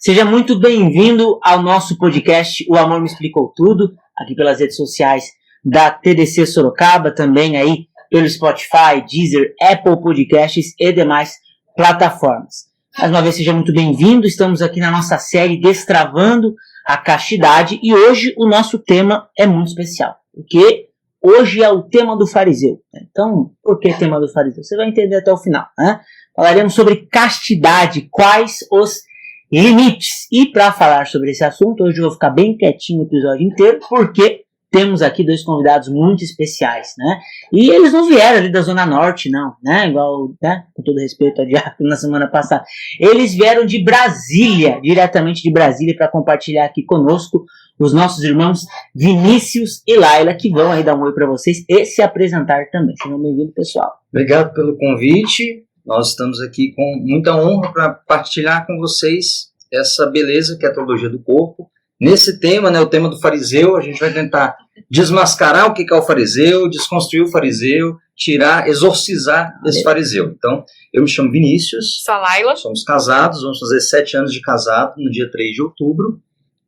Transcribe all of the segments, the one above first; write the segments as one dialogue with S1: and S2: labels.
S1: Seja muito bem-vindo ao nosso podcast O Amor Me Explicou Tudo, aqui pelas redes sociais da TDC Sorocaba, também aí pelo Spotify, Deezer, Apple Podcasts e demais plataformas. Mais uma vez, seja muito bem-vindo, estamos aqui na nossa série Destravando a Castidade e hoje o nosso tema é muito especial, porque hoje é o tema do fariseu. Então, por que tema do fariseu? Você vai entender até o final, né? Falaremos sobre castidade, quais os limites. E para falar sobre esse assunto, hoje eu vou ficar bem quietinho o episódio inteiro, porque temos aqui dois convidados muito especiais, né? E eles não vieram ali da Zona Norte, não, né? Igual, né? Com todo respeito ao Diácono na semana passada. Eles vieram de Brasília, diretamente de Brasília, para compartilhar aqui conosco os nossos irmãos Vinícius e Laila, que vão aí dar um oi para vocês e se apresentar também. Sejam bem-vindos, pessoal.
S2: Obrigado pelo convite. Nós estamos aqui com muita honra para partilhar com vocês essa beleza que é a teologia do corpo. Nesse tema, né, o tema do fariseu, a gente vai tentar desmascarar o que é o fariseu, desconstruir o fariseu, tirar, exorcizar esse fariseu. Então, eu me chamo Vinícius.
S3: Sou a Laila.
S2: Somos casados, vamos fazer 7 anos de casado no dia 3 de outubro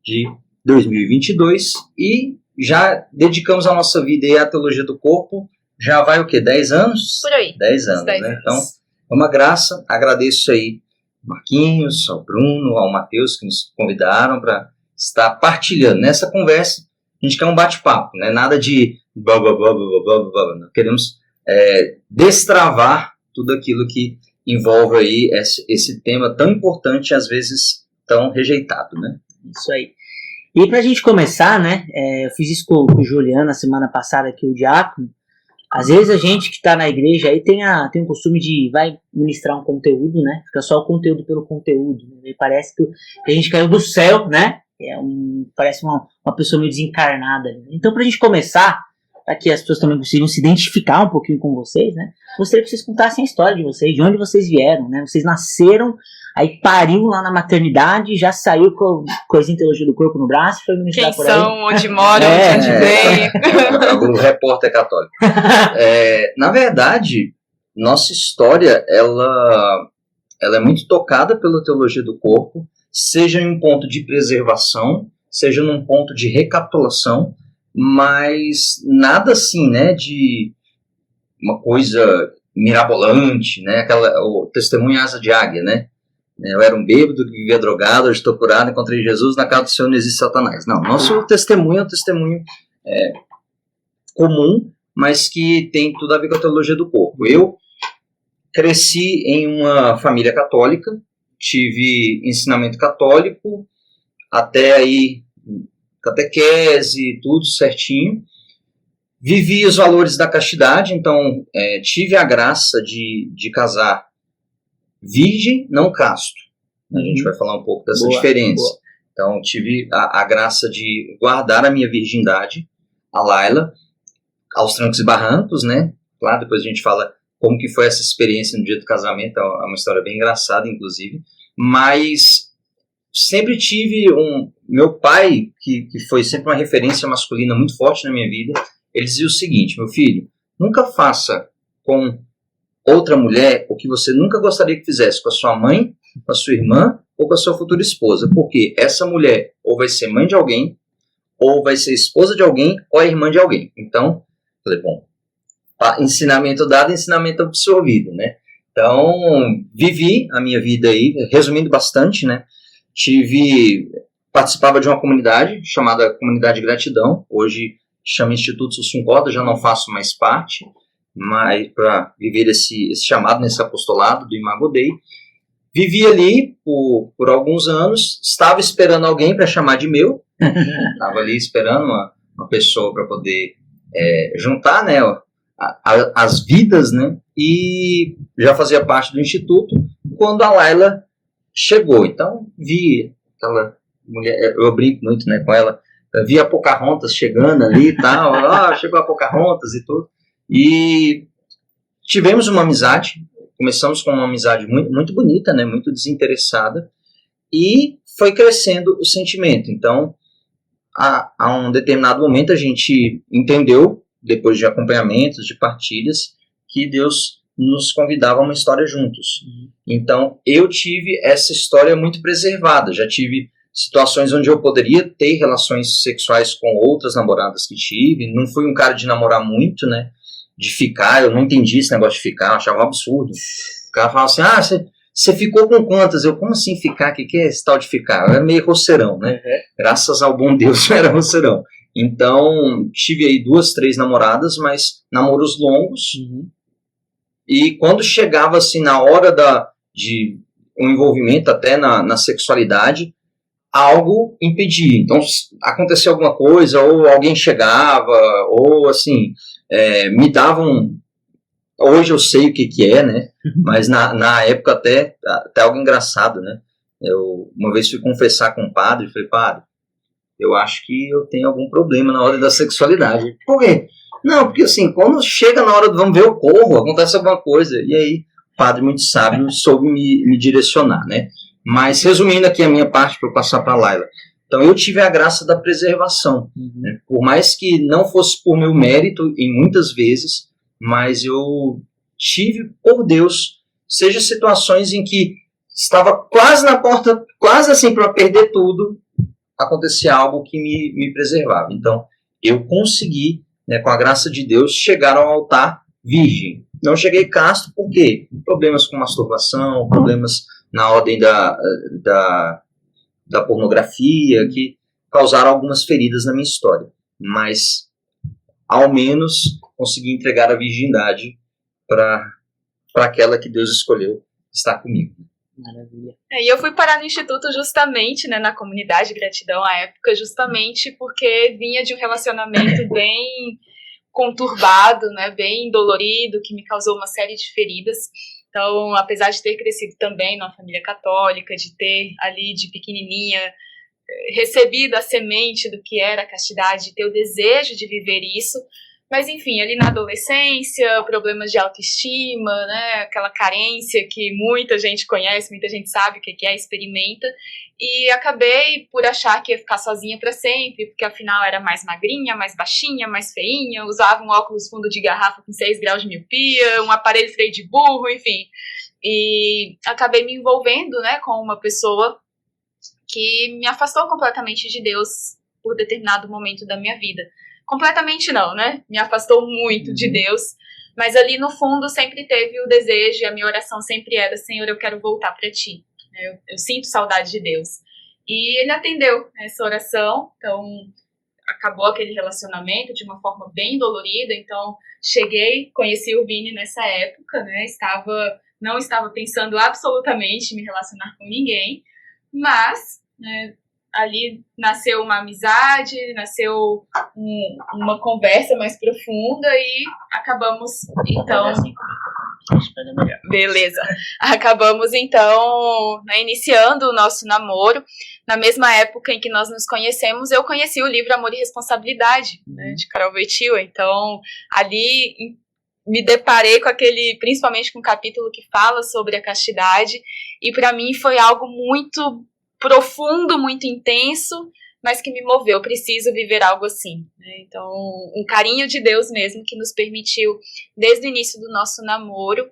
S2: de 2022 e já dedicamos a nossa vida aí à teologia do corpo. Já vai o quê? 10 anos?
S3: Por aí.
S2: 10 anos,
S3: 10
S2: né?
S3: anos.
S2: Então, é uma graça. Agradeço aí ao Marquinhos, ao Bruno, ao Matheus que nos convidaram para estar partilhando nessa conversa. A gente quer um bate-papo, né? Nada de blá, blá, blá, blá, blá, blá, blá. Nós queremos destravar tudo aquilo que envolve aí esse tema tão importante e às vezes tão rejeitado, né?
S1: Isso aí. E pra gente começar, né? Eu fiz isso com o Juliano na semana passada aqui, o Diácono. Às vezes a gente que tá na igreja aí tem o costume de vai ministrar um conteúdo, né? Fica só o conteúdo pelo conteúdo. Né? E parece que a gente caiu do céu, né? Parece uma pessoa meio desencarnada. Né? Então, pra gente começar, para que as pessoas também consigam se identificar um pouquinho com vocês, né? Gostaria que vocês contassem a história de vocês, de onde vocês vieram, né? Vocês nasceram, aí pariu lá na maternidade, já saiu com coisinha de teologia do corpo no braço, foi ministrar por aí.
S3: Quem são, onde moram, onde veio.
S2: O repórter católico. Na verdade, nossa história, ela é muito tocada pela teologia do corpo, seja em um ponto de preservação, seja num ponto de recapitulação, mas nada assim, né, de uma coisa mirabolante, né, o testemunho asa de águia, né, eu era um bêbado que vivia drogado, hoje estou curado, encontrei Jesus, na casa do Senhor não existe Satanás. Não, nosso testemunho é um testemunho comum, mas que tem tudo a ver com a teologia do corpo. Eu cresci em uma família católica, tive ensinamento católico, até aí catequese, tudo certinho. Vivi os valores da castidade, então tive a graça de casar virgem, não casto. A gente vai falar um pouco dessa diferença. Boa. Então tive a graça de guardar a minha virgindade, a Laila, aos trancos e barrancos, né? Claro, depois a gente fala como que foi essa experiência no dia do casamento, é uma história bem engraçada, inclusive. Mas sempre tive meu pai, que foi sempre uma referência masculina muito forte na minha vida, ele dizia o seguinte: meu filho, nunca faça com outra mulher o que você nunca gostaria que fizesse com a sua mãe, com a sua irmã ou com a sua futura esposa, porque essa mulher ou vai ser mãe de alguém, ou vai ser esposa de alguém, ou é irmã de alguém. Então, falei, bom, ensinamento dado, ensinamento absorvido, né? Então, vivi a minha vida aí, resumindo bastante, né? Participava de uma comunidade chamada Comunidade Gratidão, hoje chama Instituto Sussum Corda, já não faço mais parte, mas para viver esse chamado, nesse apostolado do Imago Dei. Vivi ali por alguns anos, estava esperando alguém para chamar de meu, estava ali esperando uma pessoa para poder juntar, né, as vidas, né, e já fazia parte do Instituto quando a Laila chegou. Então, vi aquela mulher, eu brinco muito, né, com ela, vi a Pocahontas chegando ali e tal, chegou a Pocahontas e tudo, e tivemos uma amizade, começamos com uma amizade muito, muito bonita, né, muito desinteressada, e foi crescendo o sentimento. Então, a um determinado momento a gente entendeu, depois de acompanhamentos, de partilhas, que Deus nos convidava a uma história juntos. Então, eu tive essa história muito preservada. Já tive situações onde eu poderia ter relações sexuais com outras namoradas que tive. Não fui um cara de namorar muito, né? De ficar, eu não entendi esse negócio de ficar, eu achava um absurdo. O cara falava assim, você ficou com quantas? Eu, como assim ficar? O que é esse tal de ficar? Eu era meio roceirão, né? Graças ao bom Deus eu era roceirão. Então, tive aí 2, 3 namoradas, mas namoros longos. E quando chegava assim na hora de um envolvimento até na sexualidade, algo impedia. Então, acontecia alguma coisa, ou alguém chegava, ou assim, me davam... Hoje eu sei o que é, né? Mas na época até algo engraçado, né? Eu uma vez fui confessar com um padre e falei, padre, eu acho que eu tenho algum problema na hora da sexualidade. Por quê? Não, porque assim, quando chega na hora do vamos ver, eu corro, acontece alguma coisa. E aí, o padre muito sábio soube me direcionar, né? Mas resumindo aqui a minha parte para eu passar para a Laila. Então eu tive a graça da preservação. Né? Por mais que não fosse por meu mérito, em muitas vezes, mas eu tive, por Deus, seja situações em que estava quase na porta, quase assim para perder tudo, acontecia algo que me preservava. Então eu consegui, né, com a graça de Deus, chegar ao altar virgem. Não cheguei casto, por quê? Problemas com masturbação, problemas na ordem da pornografia, que causaram algumas feridas na minha história. Mas, ao menos, consegui entregar a virgindade para aquela que Deus escolheu estar comigo.
S1: Maravilha.
S3: E eu fui parar no Instituto justamente, né, na comunidade Gratidão à época, justamente porque vinha de um relacionamento bem conturbado, né, bem dolorido, que me causou uma série de feridas. Então, apesar de ter crescido também numa família católica, de ter ali de pequenininha recebido a semente do que era a castidade, de ter o desejo de viver isso, mas enfim, ali na adolescência, problemas de autoestima, né, aquela carência que muita gente conhece, muita gente sabe o que é, experimenta, e acabei por achar que ia ficar sozinha para sempre, porque afinal era mais magrinha, mais baixinha, mais feinha, usava um óculos fundo de garrafa com 6 graus de miopia, um aparelho freio de burro, enfim, e acabei me envolvendo, né, com uma pessoa que me afastou completamente de Deus por determinado momento da minha vida. Completamente não, né? Me afastou muito de Deus, mas ali no fundo sempre teve o desejo, e a minha oração sempre era, Senhor, eu quero voltar para Ti. Eu sinto saudade de Deus. E Ele atendeu essa oração, então acabou aquele relacionamento de uma forma bem dolorida, então cheguei, conheci o Vini nessa época, né? Não estava pensando absolutamente em me relacionar com ninguém, mas, né, ali nasceu uma amizade, nasceu uma conversa mais profunda e acabamos, então... Beleza. Acabamos, então, né, iniciando o nosso namoro. Na mesma época em que nós nos conhecemos, eu conheci o livro Amor e Responsabilidade, né, de Carol Wojtyła. Então, ali me deparei com principalmente com o capítulo que fala sobre a castidade, e para mim foi algo muito profundo, muito intenso, mas que me moveu. Eu preciso viver algo assim, né? Então, um carinho de Deus mesmo que nos permitiu, desde o início do nosso namoro,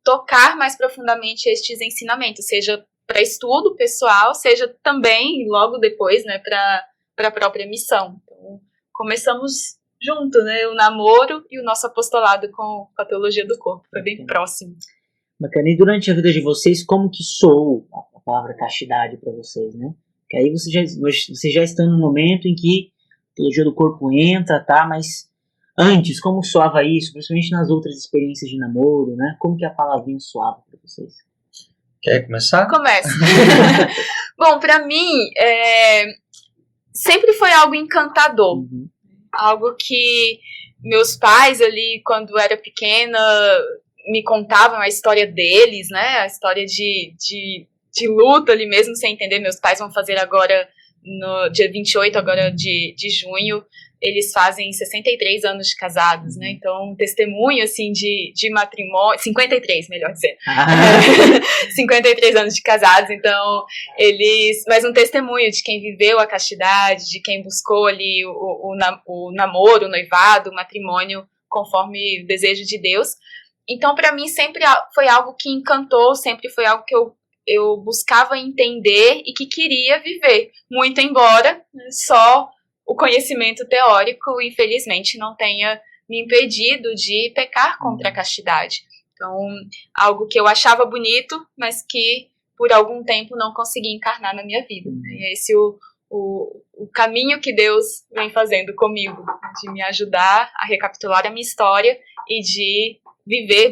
S3: tocar mais profundamente estes ensinamentos, seja para estudo pessoal, seja também, logo depois, né, para a própria missão. Então, começamos junto, né, o namoro e o nosso apostolado com a teologia do corpo. Foi bem próximo.
S1: Bacana. E durante a vida de vocês, como que soou a palavra castidade para vocês, né? Que aí vocês já estão no momento em que a teologia do corpo entra, tá? Mas antes, como soava isso? Principalmente nas outras experiências de namoro, né? Como que a palavrinha soava para vocês?
S2: Quer começar?
S3: Começa. Bom, para mim, sempre foi algo encantador. Algo que meus pais ali, quando eu era pequena, me contavam a história deles, né? A história de luta ali mesmo, sem entender. Meus pais vão fazer agora, no dia 28 agora de junho, eles fazem 63 anos de casados, né? Então, um testemunho, assim, de matrimônio... 53, melhor dizer. 53 anos de casados, então, mas um testemunho de quem viveu a castidade, de quem buscou ali o namoro, o noivado, o matrimônio, conforme o desejo de Deus. Então, para mim, sempre foi algo que encantou, sempre foi algo que eu buscava entender e que queria viver. Muito embora só o conhecimento teórico, infelizmente, não tenha me impedido de pecar contra a castidade. Então, algo que eu achava bonito, mas que por algum tempo não consegui encarnar na minha vida. E esse é o caminho que Deus vem fazendo comigo, de me ajudar a recapitular a minha história e de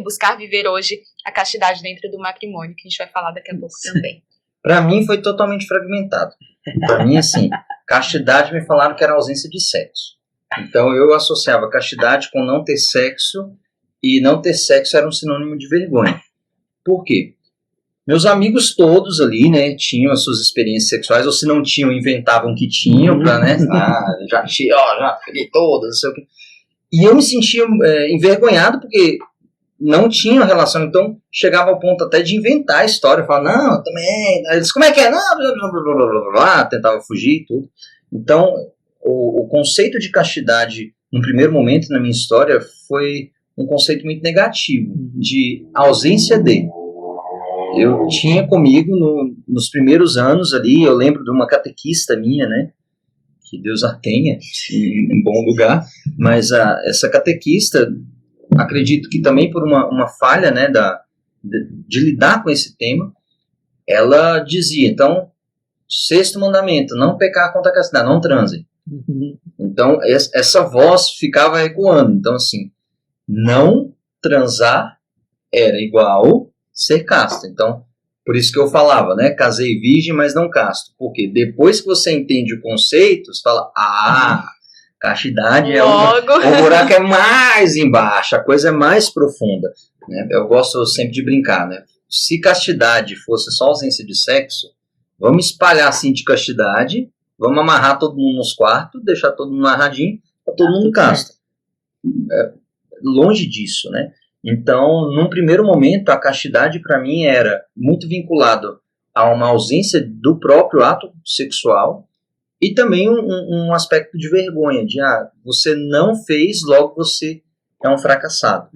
S3: buscar viver hoje a castidade dentro do matrimônio, que a gente vai falar daqui a pouco também.
S2: Para mim foi totalmente fragmentado. Para mim, assim, castidade me falaram que era ausência de sexo. Então eu associava castidade com não ter sexo, e não ter sexo era um sinônimo de vergonha. Por quê? Meus amigos todos ali, né, tinham as suas experiências sexuais, ou se não tinham, inventavam que tinham, pra, né, já peguei todas, não sei o quê. E eu me sentia envergonhado, porque não tinha relação, então chegava ao ponto até de inventar a história, falar, não, eu também, eles, como é que é? Não, blá, blá, blá, blá, blá, blá, tentava fugir e tudo. Então, o conceito de castidade, no primeiro momento na minha história, foi um conceito muito negativo, de ausência de. Eu tinha comigo, nos primeiros anos ali, eu lembro de uma catequista minha, né, que Deus a tenha em bom lugar, mas essa catequista, acredito que também por uma falha, né, de lidar com esse tema, ela dizia, então, 6º mandamento, não pecar contra a castidade, não transem. Então, essa voz ficava ecoando. Então, assim, não transar era igual ser casto. Então, por isso que eu falava, né? Casei virgem, mas não casto. Porque depois que você entende o conceito, você fala, castidade o buraco é mais embaixo, a coisa é mais profunda. Né? Eu gosto sempre de brincar, né? Se castidade fosse só ausência de sexo, vamos espalhar assim de castidade, vamos amarrar todo mundo nos quartos, deixar todo mundo amarradinho, para todo mundo casto. Longe disso, né? Então, num primeiro momento, a castidade para mim era muito vinculado a uma ausência do próprio ato sexual e também um aspecto de vergonha, de você não fez, logo você é um fracassado.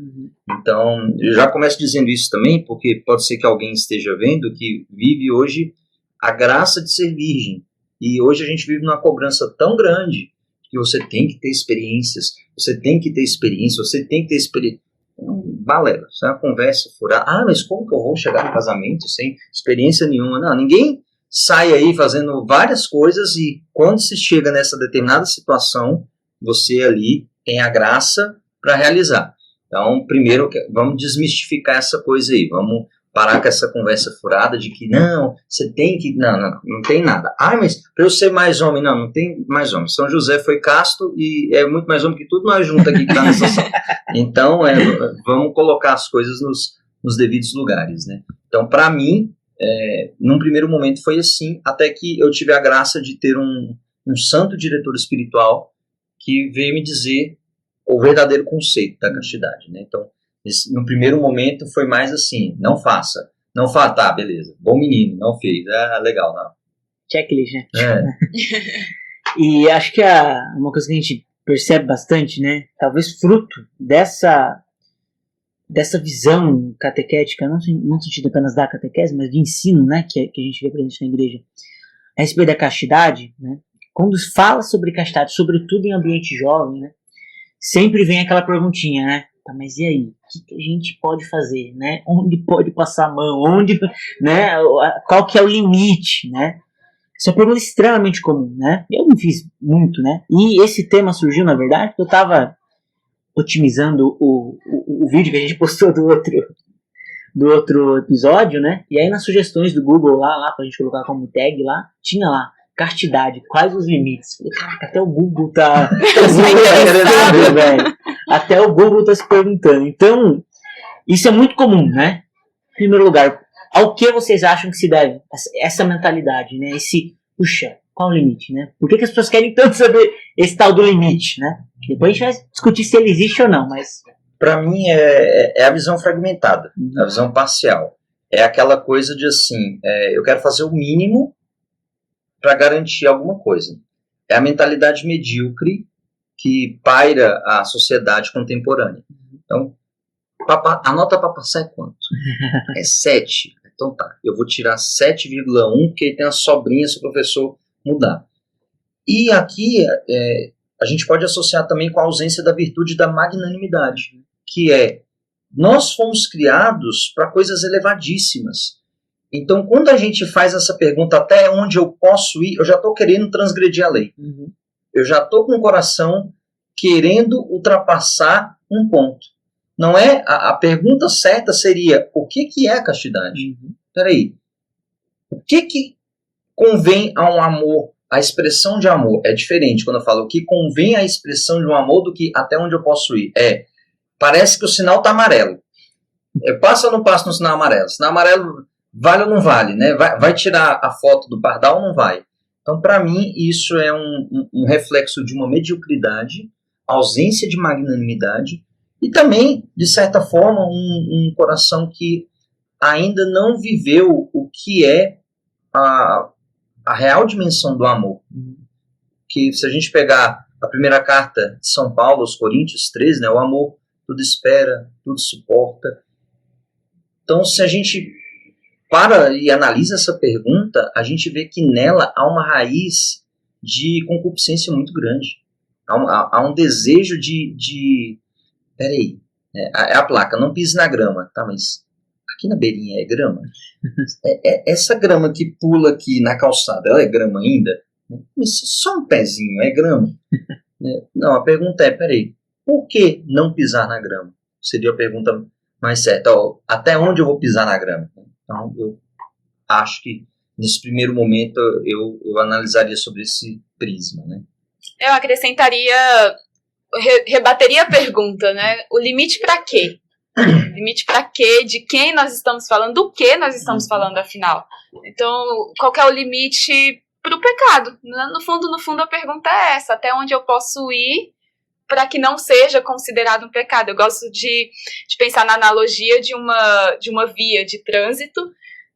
S2: Então, eu já começo dizendo isso também, porque pode ser que alguém esteja vendo que vive hoje a graça de ser virgem. E hoje a gente vive numa cobrança tão grande que você tem que ter experiências, você tem que ter experiência, balela, isso é uma conversa furada. Mas como que eu vou chegar no casamento sem experiência nenhuma? Não, ninguém sai aí fazendo várias coisas e quando se chega nessa determinada situação, você ali tem a graça para realizar. Então, primeiro, vamos desmistificar essa coisa aí, vamos parar com essa conversa furada de que não, você tem que... Não tem nada. Mas para eu ser mais homem, não tem mais homem. São José foi casto e é muito mais homem que tudo nós juntos aqui que está nessa sala. Então, vamos colocar as coisas nos devidos lugares, né? Então, para mim, num primeiro momento foi assim, até que eu tive a graça de ter um santo diretor espiritual que veio me dizer o verdadeiro conceito da castidade, né? Então, no primeiro momento foi mais assim, não faça, tá, beleza, bom menino, não fez, legal, não.
S1: Checklist, né? E acho que uma coisa que a gente percebe bastante, né, talvez fruto dessa visão catequética, não no sentido apenas da catequese, mas de ensino, né, que a gente vê presente na igreja, a respeito da castidade, né, quando fala sobre castidade, sobretudo em ambiente jovem, né, sempre vem aquela perguntinha, né, mas e aí, o que a gente pode fazer, né? Onde pode passar a mão? Né? Qual que é o limite, né? Isso é uma pergunta extremamente comum, né? Eu não fiz muito, né? E esse tema surgiu, na verdade, porque eu estava otimizando o vídeo que a gente postou do outro episódio, né? E aí nas sugestões do Google lá pra gente colocar como tag lá, tinha lá, castidade, quais os limites? Falei, caraca, até o Google tá velho. Até o Google tá se perguntando. Então, isso é muito comum, né? Em primeiro lugar, ao que vocês acham que se deve essa mentalidade, né? Puxa, qual o limite, né? Por que as pessoas querem tanto saber esse tal do limite, né? Depois a gente vai discutir se ele existe ou não, mas...
S2: Para mim é a visão fragmentada, a visão parcial. É aquela coisa de assim, eu quero fazer o mínimo para garantir alguma coisa. É a mentalidade medíocre que paira a sociedade contemporânea. Então, A nota para passar é quanto? É 7. Então tá, eu vou tirar 7,1, porque aí tem a sobrinha se o professor mudar. E aqui a gente pode associar também com a ausência da virtude da magnanimidade, que é, nós fomos criados para coisas elevadíssimas. Então, quando a gente faz essa pergunta, até onde eu posso ir, eu já estou querendo transgredir a lei.
S1: Uhum.
S2: Eu já estou com o coração querendo ultrapassar um ponto. Não é? A pergunta certa seria, o que é a castidade?
S1: Uhum.
S2: Peraí, o que convém a um amor? A expressão de amor é diferente quando eu falo o que convém à expressão de um amor do que até onde eu posso ir. Parece que o sinal está amarelo. Passa ou não passa no sinal amarelo? Sinal amarelo vale ou não vale? Né? Vai tirar a foto do pardal ou não vai? Então, para mim, isso é um reflexo de uma mediocridade, ausência de magnanimidade e também, de certa forma, um coração que ainda não viveu o que é a real dimensão do amor. Que se a gente pegar a primeira carta de São Paulo aos Coríntios 13, né, o amor tudo espera, tudo suporta. Então, se a gente para e analisa essa pergunta, a gente vê que nela há uma raiz de concupiscência muito grande. Há um desejo de peraí, é a placa, não pise na grama. Tá, mas aqui na beirinha é grama? Essa grama que pula aqui na calçada, ela é grama ainda? Isso é só um pezinho, é grama? Não, a pergunta é, peraí, por que não pisar na grama? Seria a pergunta mais certa. Até onde eu vou pisar na grama? Então, eu acho que nesse primeiro momento eu analisaria sobre esse prisma, né?
S3: Eu acrescentaria, rebateria a pergunta, né? O limite para quê? Limite para quê? De quem nós estamos falando? Do que nós estamos falando, afinal? Então, qual que é o limite para o pecado? No fundo, a pergunta é essa. Até onde eu posso ir para que não seja considerado um pecado? Eu gosto de pensar na analogia de uma via de trânsito,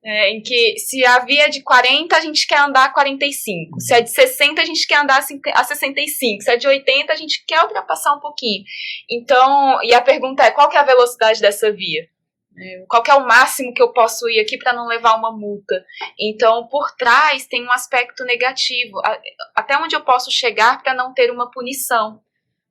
S3: em que se a via é de 40, a gente quer andar a 45. Se é de 60, a gente quer andar a 65. Se é de 80, a gente quer ultrapassar um pouquinho. Então, e a pergunta é, qual que é a velocidade dessa via? Qual que é o máximo que eu posso ir aqui para não levar uma multa? Então, por trás tem um aspecto negativo. Até onde eu posso chegar para não ter uma punição?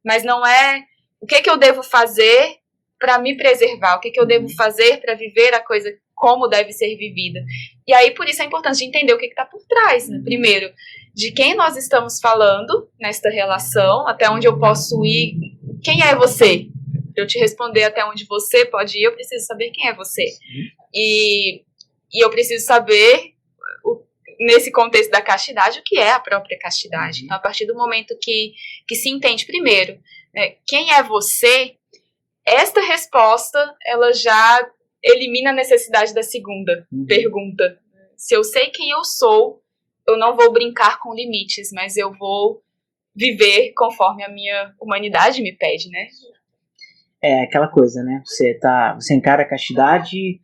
S3: Mas não é o que eu devo fazer para me preservar, o que eu devo fazer para viver a coisa como deve ser vivida. E aí, por isso, a importância de entender o que está por trás. Né? Primeiro, de quem nós estamos falando nesta relação, até onde eu posso ir, quem é você? Para eu te responder até onde você pode ir, eu preciso saber quem é você. E eu preciso saber, nesse contexto da castidade, o que é a própria castidade. Então, a partir do momento que se entende, primeiro, quem é você, esta resposta, ela já elimina a necessidade da segunda pergunta. Se eu sei quem eu sou, eu não vou brincar com limites, mas eu vou viver conforme a minha humanidade me pede, né?
S1: É aquela coisa, né? Você encara a castidade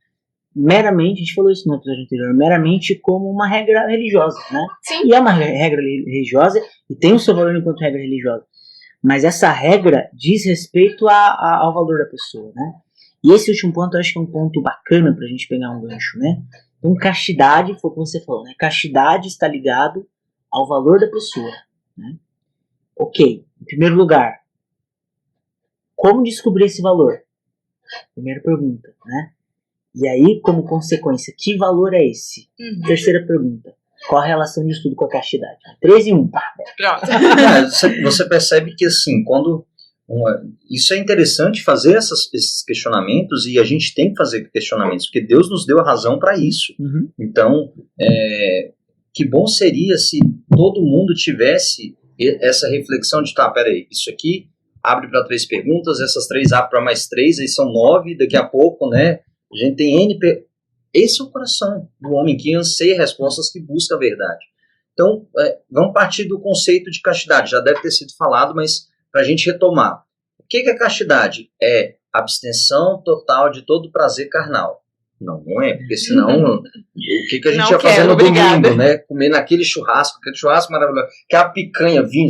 S1: meramente, a gente falou isso no episódio anterior, meramente como uma regra religiosa, né?
S3: Sim.
S1: E é uma regra religiosa e tem o seu valor enquanto regra religiosa. Mas essa regra diz respeito ao valor da pessoa, né? E esse último ponto eu acho que é um ponto bacana pra gente pegar um gancho, né? Então, castidade, foi o que você falou, né? Castidade está ligado ao valor da pessoa, né? Ok, em primeiro lugar, como descobrir esse valor? Primeira pergunta, né? E aí, como consequência, que valor é esse? Terceira pergunta, qual a relação de estudo com a castidade? 3 e 1, pá.
S3: Pronto.
S2: Você percebe que, assim, quando... isso é interessante fazer esses questionamentos, e a gente tem que fazer questionamentos, porque Deus nos deu a razão para isso. Então, que bom seria se todo mundo tivesse essa reflexão de, tá, peraí, isso aqui abre para 3 perguntas, essas 3 abrem para mais 3, aí são 9, daqui a pouco, né, a gente tem Esse é o coração do homem que anseia respostas, que busca a verdade. Então, vamos partir do conceito de castidade, já deve ter sido falado, mas para a gente retomar. O que é castidade? É abstenção total de todo prazer carnal. Não é, porque senão o que a gente ia fazer no domingo, né? Comer naquele churrasco, aquele churrasco maravilhoso, que a picanha vinha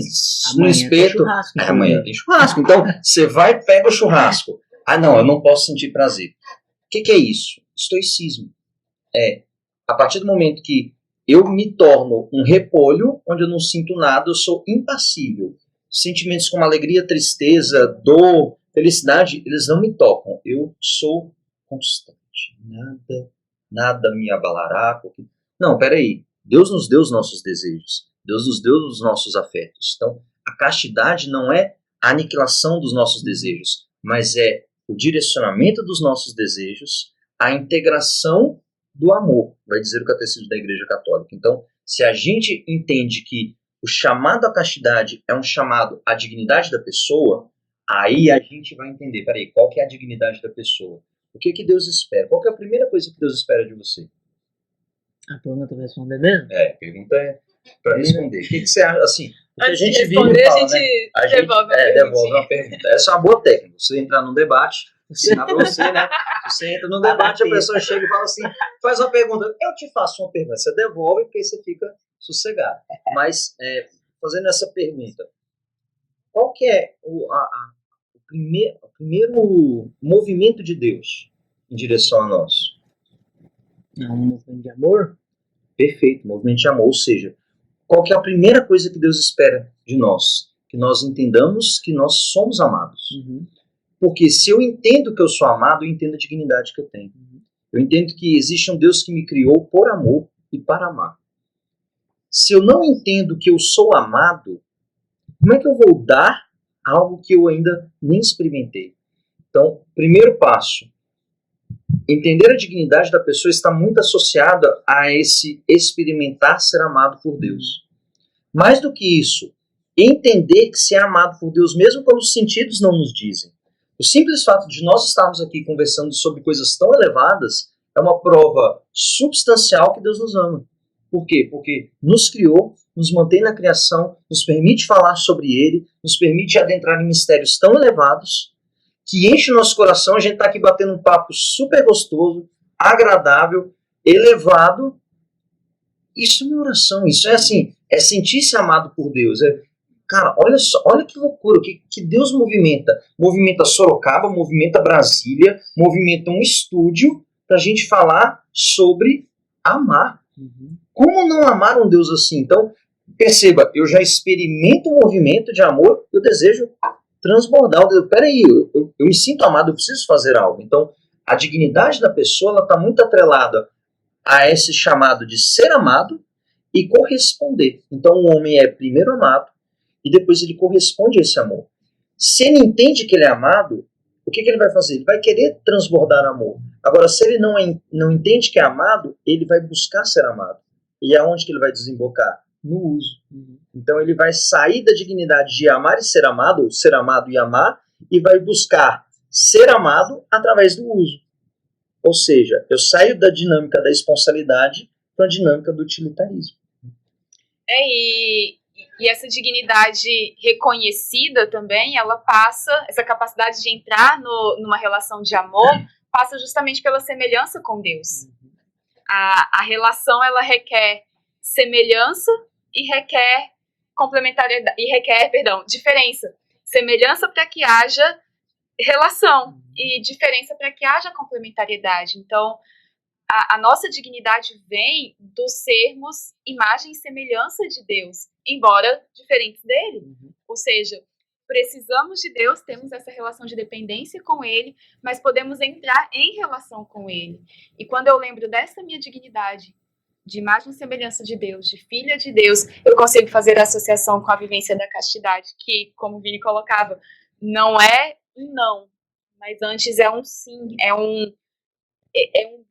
S2: no espeto.
S1: Amanhã tem churrasco.
S2: Amanhã tem churrasco. Então, você vai e pega o churrasco. Ah, não, eu não posso sentir prazer. O que é isso? Estoicismo. A partir do momento que eu me torno um repolho, onde eu não sinto nada, eu sou impassível. Sentimentos como alegria, tristeza, dor, felicidade, eles não me tocam. Eu sou constante. Nada me abalará. Não, peraí. Deus nos deu os nossos desejos. Deus nos deu os nossos afetos. Então, a castidade não é a aniquilação dos nossos desejos, mas é o direcionamento dos nossos desejos, a integração do amor, vai dizer o Catecismo da Igreja Católica. Então, se a gente entende que o chamado à castidade é um chamado à dignidade da pessoa, aí a gente vai entender, peraí, qual que é a dignidade da pessoa? O que Deus espera? Qual que é a primeira coisa que Deus espera de você?
S1: A pergunta vai responder mesmo?
S2: A pergunta é para responder. O que você acha? Assim,
S3: a
S2: gente
S3: responder,
S2: vive e fala,
S3: a gente
S2: devolve uma pergunta. Essa é uma boa técnica. Você entrar num debate, ensinar para você, né? Você entra num debate, a pessoa chega e fala assim, faz uma pergunta. Eu te faço uma pergunta. Você devolve porque você fica sossegado. Mas, fazendo essa pergunta, qual que é o primeiro movimento de Deus em direção a nós?
S1: É um movimento de amor?
S2: Perfeito, movimento de amor. Ou seja, qual que é a primeira coisa que Deus espera de nós? Que nós entendamos que nós somos amados.
S1: Uhum.
S2: Porque se eu entendo que eu sou amado, eu entendo a dignidade que eu tenho. Uhum. Eu entendo que existe um Deus que me criou por amor e para amar. Se eu não entendo que eu sou amado, como é que eu vou dar algo que eu ainda nem experimentei? Então, primeiro passo, entender a dignidade da pessoa está muito associada a esse experimentar ser amado por Deus. Mais do que isso, entender que se é amado por Deus mesmo quando os sentidos não nos dizem. O simples fato de nós estarmos aqui conversando sobre coisas tão elevadas é uma prova substancial que Deus nos ama. Por quê? Porque nos criou, nos mantém na criação, nos permite falar sobre Ele, nos permite adentrar em mistérios tão elevados que enche o nosso coração. A gente está aqui batendo um papo super gostoso, agradável, elevado. Isso é uma oração, isso é assim, é sentir-se amado por Deus. Cara, olha só, olha que loucura, que Deus movimenta. Movimenta Sorocaba, movimenta Brasília, movimenta um estúdio para a gente falar sobre amar. Uhum. Como não amar um Deus assim? Então, perceba, eu já experimento um movimento de amor, eu desejo transbordar. Peraí, eu me sinto amado, eu preciso fazer algo. Então, a dignidade da pessoa está muito atrelada a esse chamado de ser amado e corresponder. Então, o homem é primeiro amado e depois ele corresponde a esse amor. Se ele entende que ele é amado, o que ele vai fazer? Ele vai querer transbordar amor. Agora, se ele não entende que é amado, ele vai buscar ser amado. E aonde que ele vai desembocar? No uso. Então ele vai sair da dignidade de amar e ser amado, ou ser amado e amar, e vai buscar ser amado através do uso. Ou seja, eu saio da dinâmica da esponsalidade para a dinâmica do utilitarismo.
S3: E essa dignidade reconhecida também, ela passa, essa capacidade de entrar numa relação de amor, passa justamente pela semelhança com Deus. A relação, ela requer semelhança e requer complementariedade, diferença. Semelhança para que haja relação e diferença para que haja complementariedade. Então, a nossa dignidade vem do sermos imagem e semelhança de Deus, embora diferentes dele. Ou seja, precisamos de Deus, temos essa relação de dependência com Ele, mas podemos entrar em relação com Ele. E quando eu lembro dessa minha dignidade, de imagem e semelhança de Deus, de filha de Deus, eu consigo fazer a associação com a vivência da castidade, que, como o Vini colocava, não é um não, mas antes é um sim, é um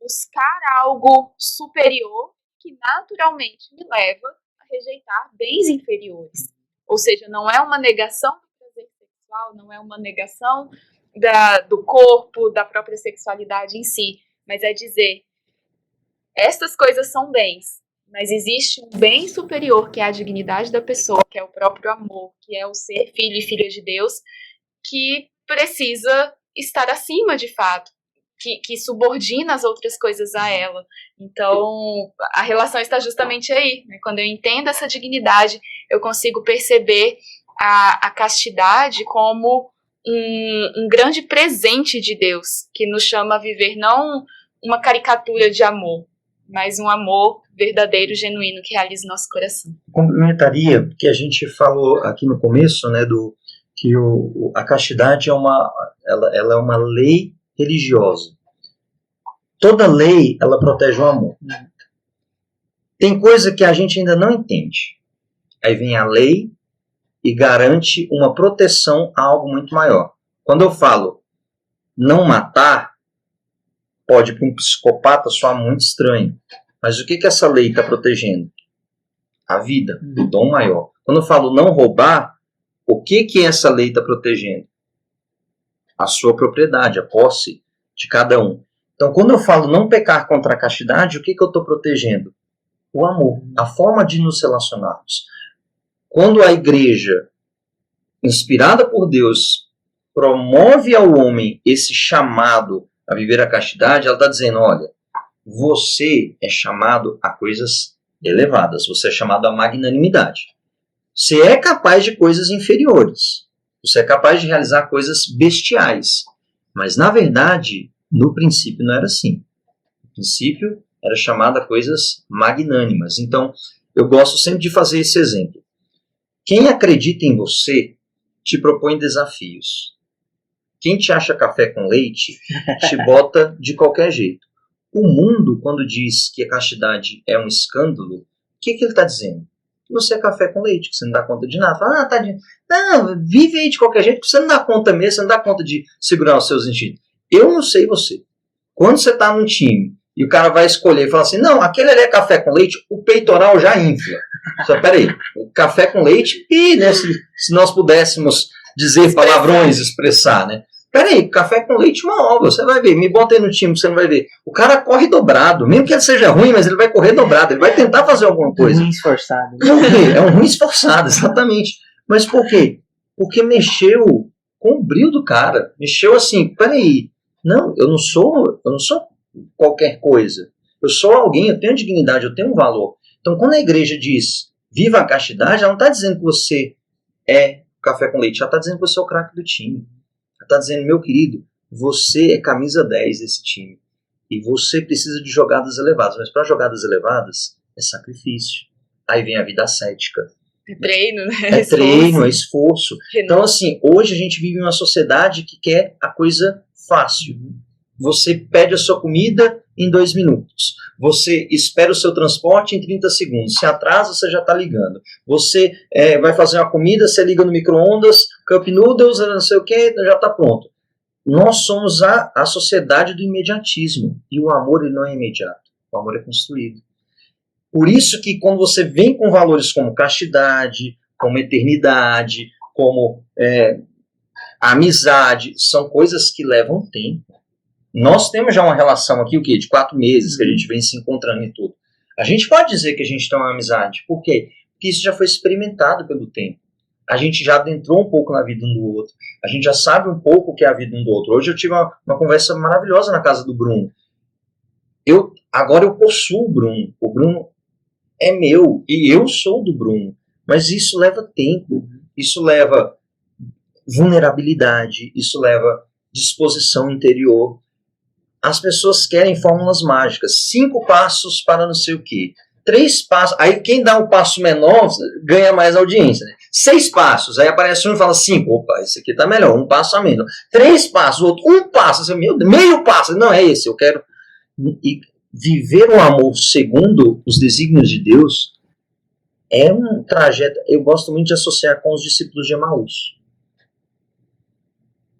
S3: buscar algo superior que naturalmente me leva a rejeitar bens inferiores. Ou seja, não é uma negação do prazer sexual, não é uma negação do corpo, da própria sexualidade em si, mas é dizer, estas coisas são bens, mas existe um bem superior, que é a dignidade da pessoa, que é o próprio amor, que é o ser filho e filha de Deus, que precisa estar acima de fato, que subordina as outras coisas a ela. Então, a relação está justamente aí, né? Quando eu entendo essa dignidade, eu consigo perceber a castidade como um grande presente de Deus, que nos chama a viver não uma caricatura de amor, mas um amor verdadeiro, genuíno, que realiza nosso coração.
S2: Complementaria, porque a gente falou aqui no começo, né, que a castidade ela é uma lei religiosa. Toda lei, ela protege o amor. Tem coisa que a gente ainda não entende. Aí vem a lei e garante uma proteção a algo muito maior. Quando eu falo não matar, pode para um psicopata soar muito estranho. Mas o que essa lei está protegendo? A vida, o dom maior. Quando eu falo não roubar, o que essa lei está protegendo? A sua propriedade, a posse de cada um. Então, quando eu falo não pecar contra a castidade, o que eu estou protegendo? O amor, a forma de nos relacionarmos. Quando a igreja, inspirada por Deus, promove ao homem esse chamado a viver a castidade, ela está dizendo, olha, você é chamado a coisas elevadas, você é chamado a magnanimidade. Você é capaz de coisas inferiores, você é capaz de realizar coisas bestiais, mas na verdade, no princípio não era assim. No princípio era chamado a coisas magnânimas. Então, eu gosto sempre de fazer esse exemplo. Quem acredita em você te propõe desafios. Quem te acha café com leite te bota de qualquer jeito. O mundo, quando diz que a castidade é um escândalo, o que ele está dizendo? Que você é café com leite, que você não dá conta de nada. Fala, tadinho. Não, vive aí de qualquer jeito, que você não dá conta mesmo, você não dá conta de segurar os seus instintos. Eu não sei você. Quando você está num time e o cara vai escolher e fala assim, não, aquele ali é café com leite, o peitoral já infla. Só, peraí, o café com leite, e né, se nós pudéssemos dizer palavrões, expressar, né? Peraí, café com leite uma obra, você vai ver, me bota aí no time, você não vai ver. O cara corre dobrado, mesmo que ele seja ruim, mas ele vai correr dobrado, ele vai tentar fazer alguma coisa.
S1: Ruim esforçado.
S2: Por quê? É um ruim esforçado, exatamente. Mas por quê? Porque mexeu com o brilho do cara, mexeu assim, peraí, não, eu não sou qualquer coisa, eu sou alguém, eu tenho dignidade, eu tenho um valor. Então quando a igreja diz, viva a castidade, ela não está dizendo que você é café com leite, ela está dizendo que você é o craque do time. Está dizendo, meu querido, você é camisa 10 desse time. E você precisa de jogadas elevadas. Mas para jogadas elevadas, é sacrifício. Aí vem a vida ascética.
S3: É treino, né?
S2: É treino, é esforço. Então, assim, hoje a gente vive em uma sociedade que quer a coisa fácil. Você pede a sua comida em 2 minutos. Você espera o seu transporte em 30 segundos. Se atrasa, você já está ligando. Você vai fazer uma comida, você liga no micro-ondas, cup noodles, não sei o que, já está pronto. Nós somos a sociedade do imediatismo. E o amor ele não é imediato. O amor é construído. Por isso que quando você vem com valores como castidade, como eternidade, como amizade, são coisas que levam tempo. Nós temos já uma relação aqui, o quê? De 4 meses, que a gente vem se encontrando e tudo. A gente pode dizer que a gente tem uma amizade. Por quê? Porque isso já foi experimentado pelo tempo. A gente já adentrou um pouco na vida um do outro. A gente já sabe um pouco o que é a vida um do outro. Hoje eu tive uma conversa maravilhosa na casa do Bruno. Agora eu possuo o Bruno. O Bruno é meu e eu sou do Bruno. Mas isso leva tempo. Isso leva vulnerabilidade. Isso leva disposição interior. As pessoas querem fórmulas mágicas. 5 passos para não sei o quê. 3 passos. Aí quem dá um passo menor ganha mais audiência. Né? 6 passos. Aí aparece um e fala 5. Opa, esse aqui tá melhor. 1 passo a menos. 3 passos. Outro 1 passo. Assim, meio passo. Não, é esse. Eu quero... E viver o amor segundo os desígnios de Deus é um trajeto... Eu gosto muito de associar com os discípulos de Emaús.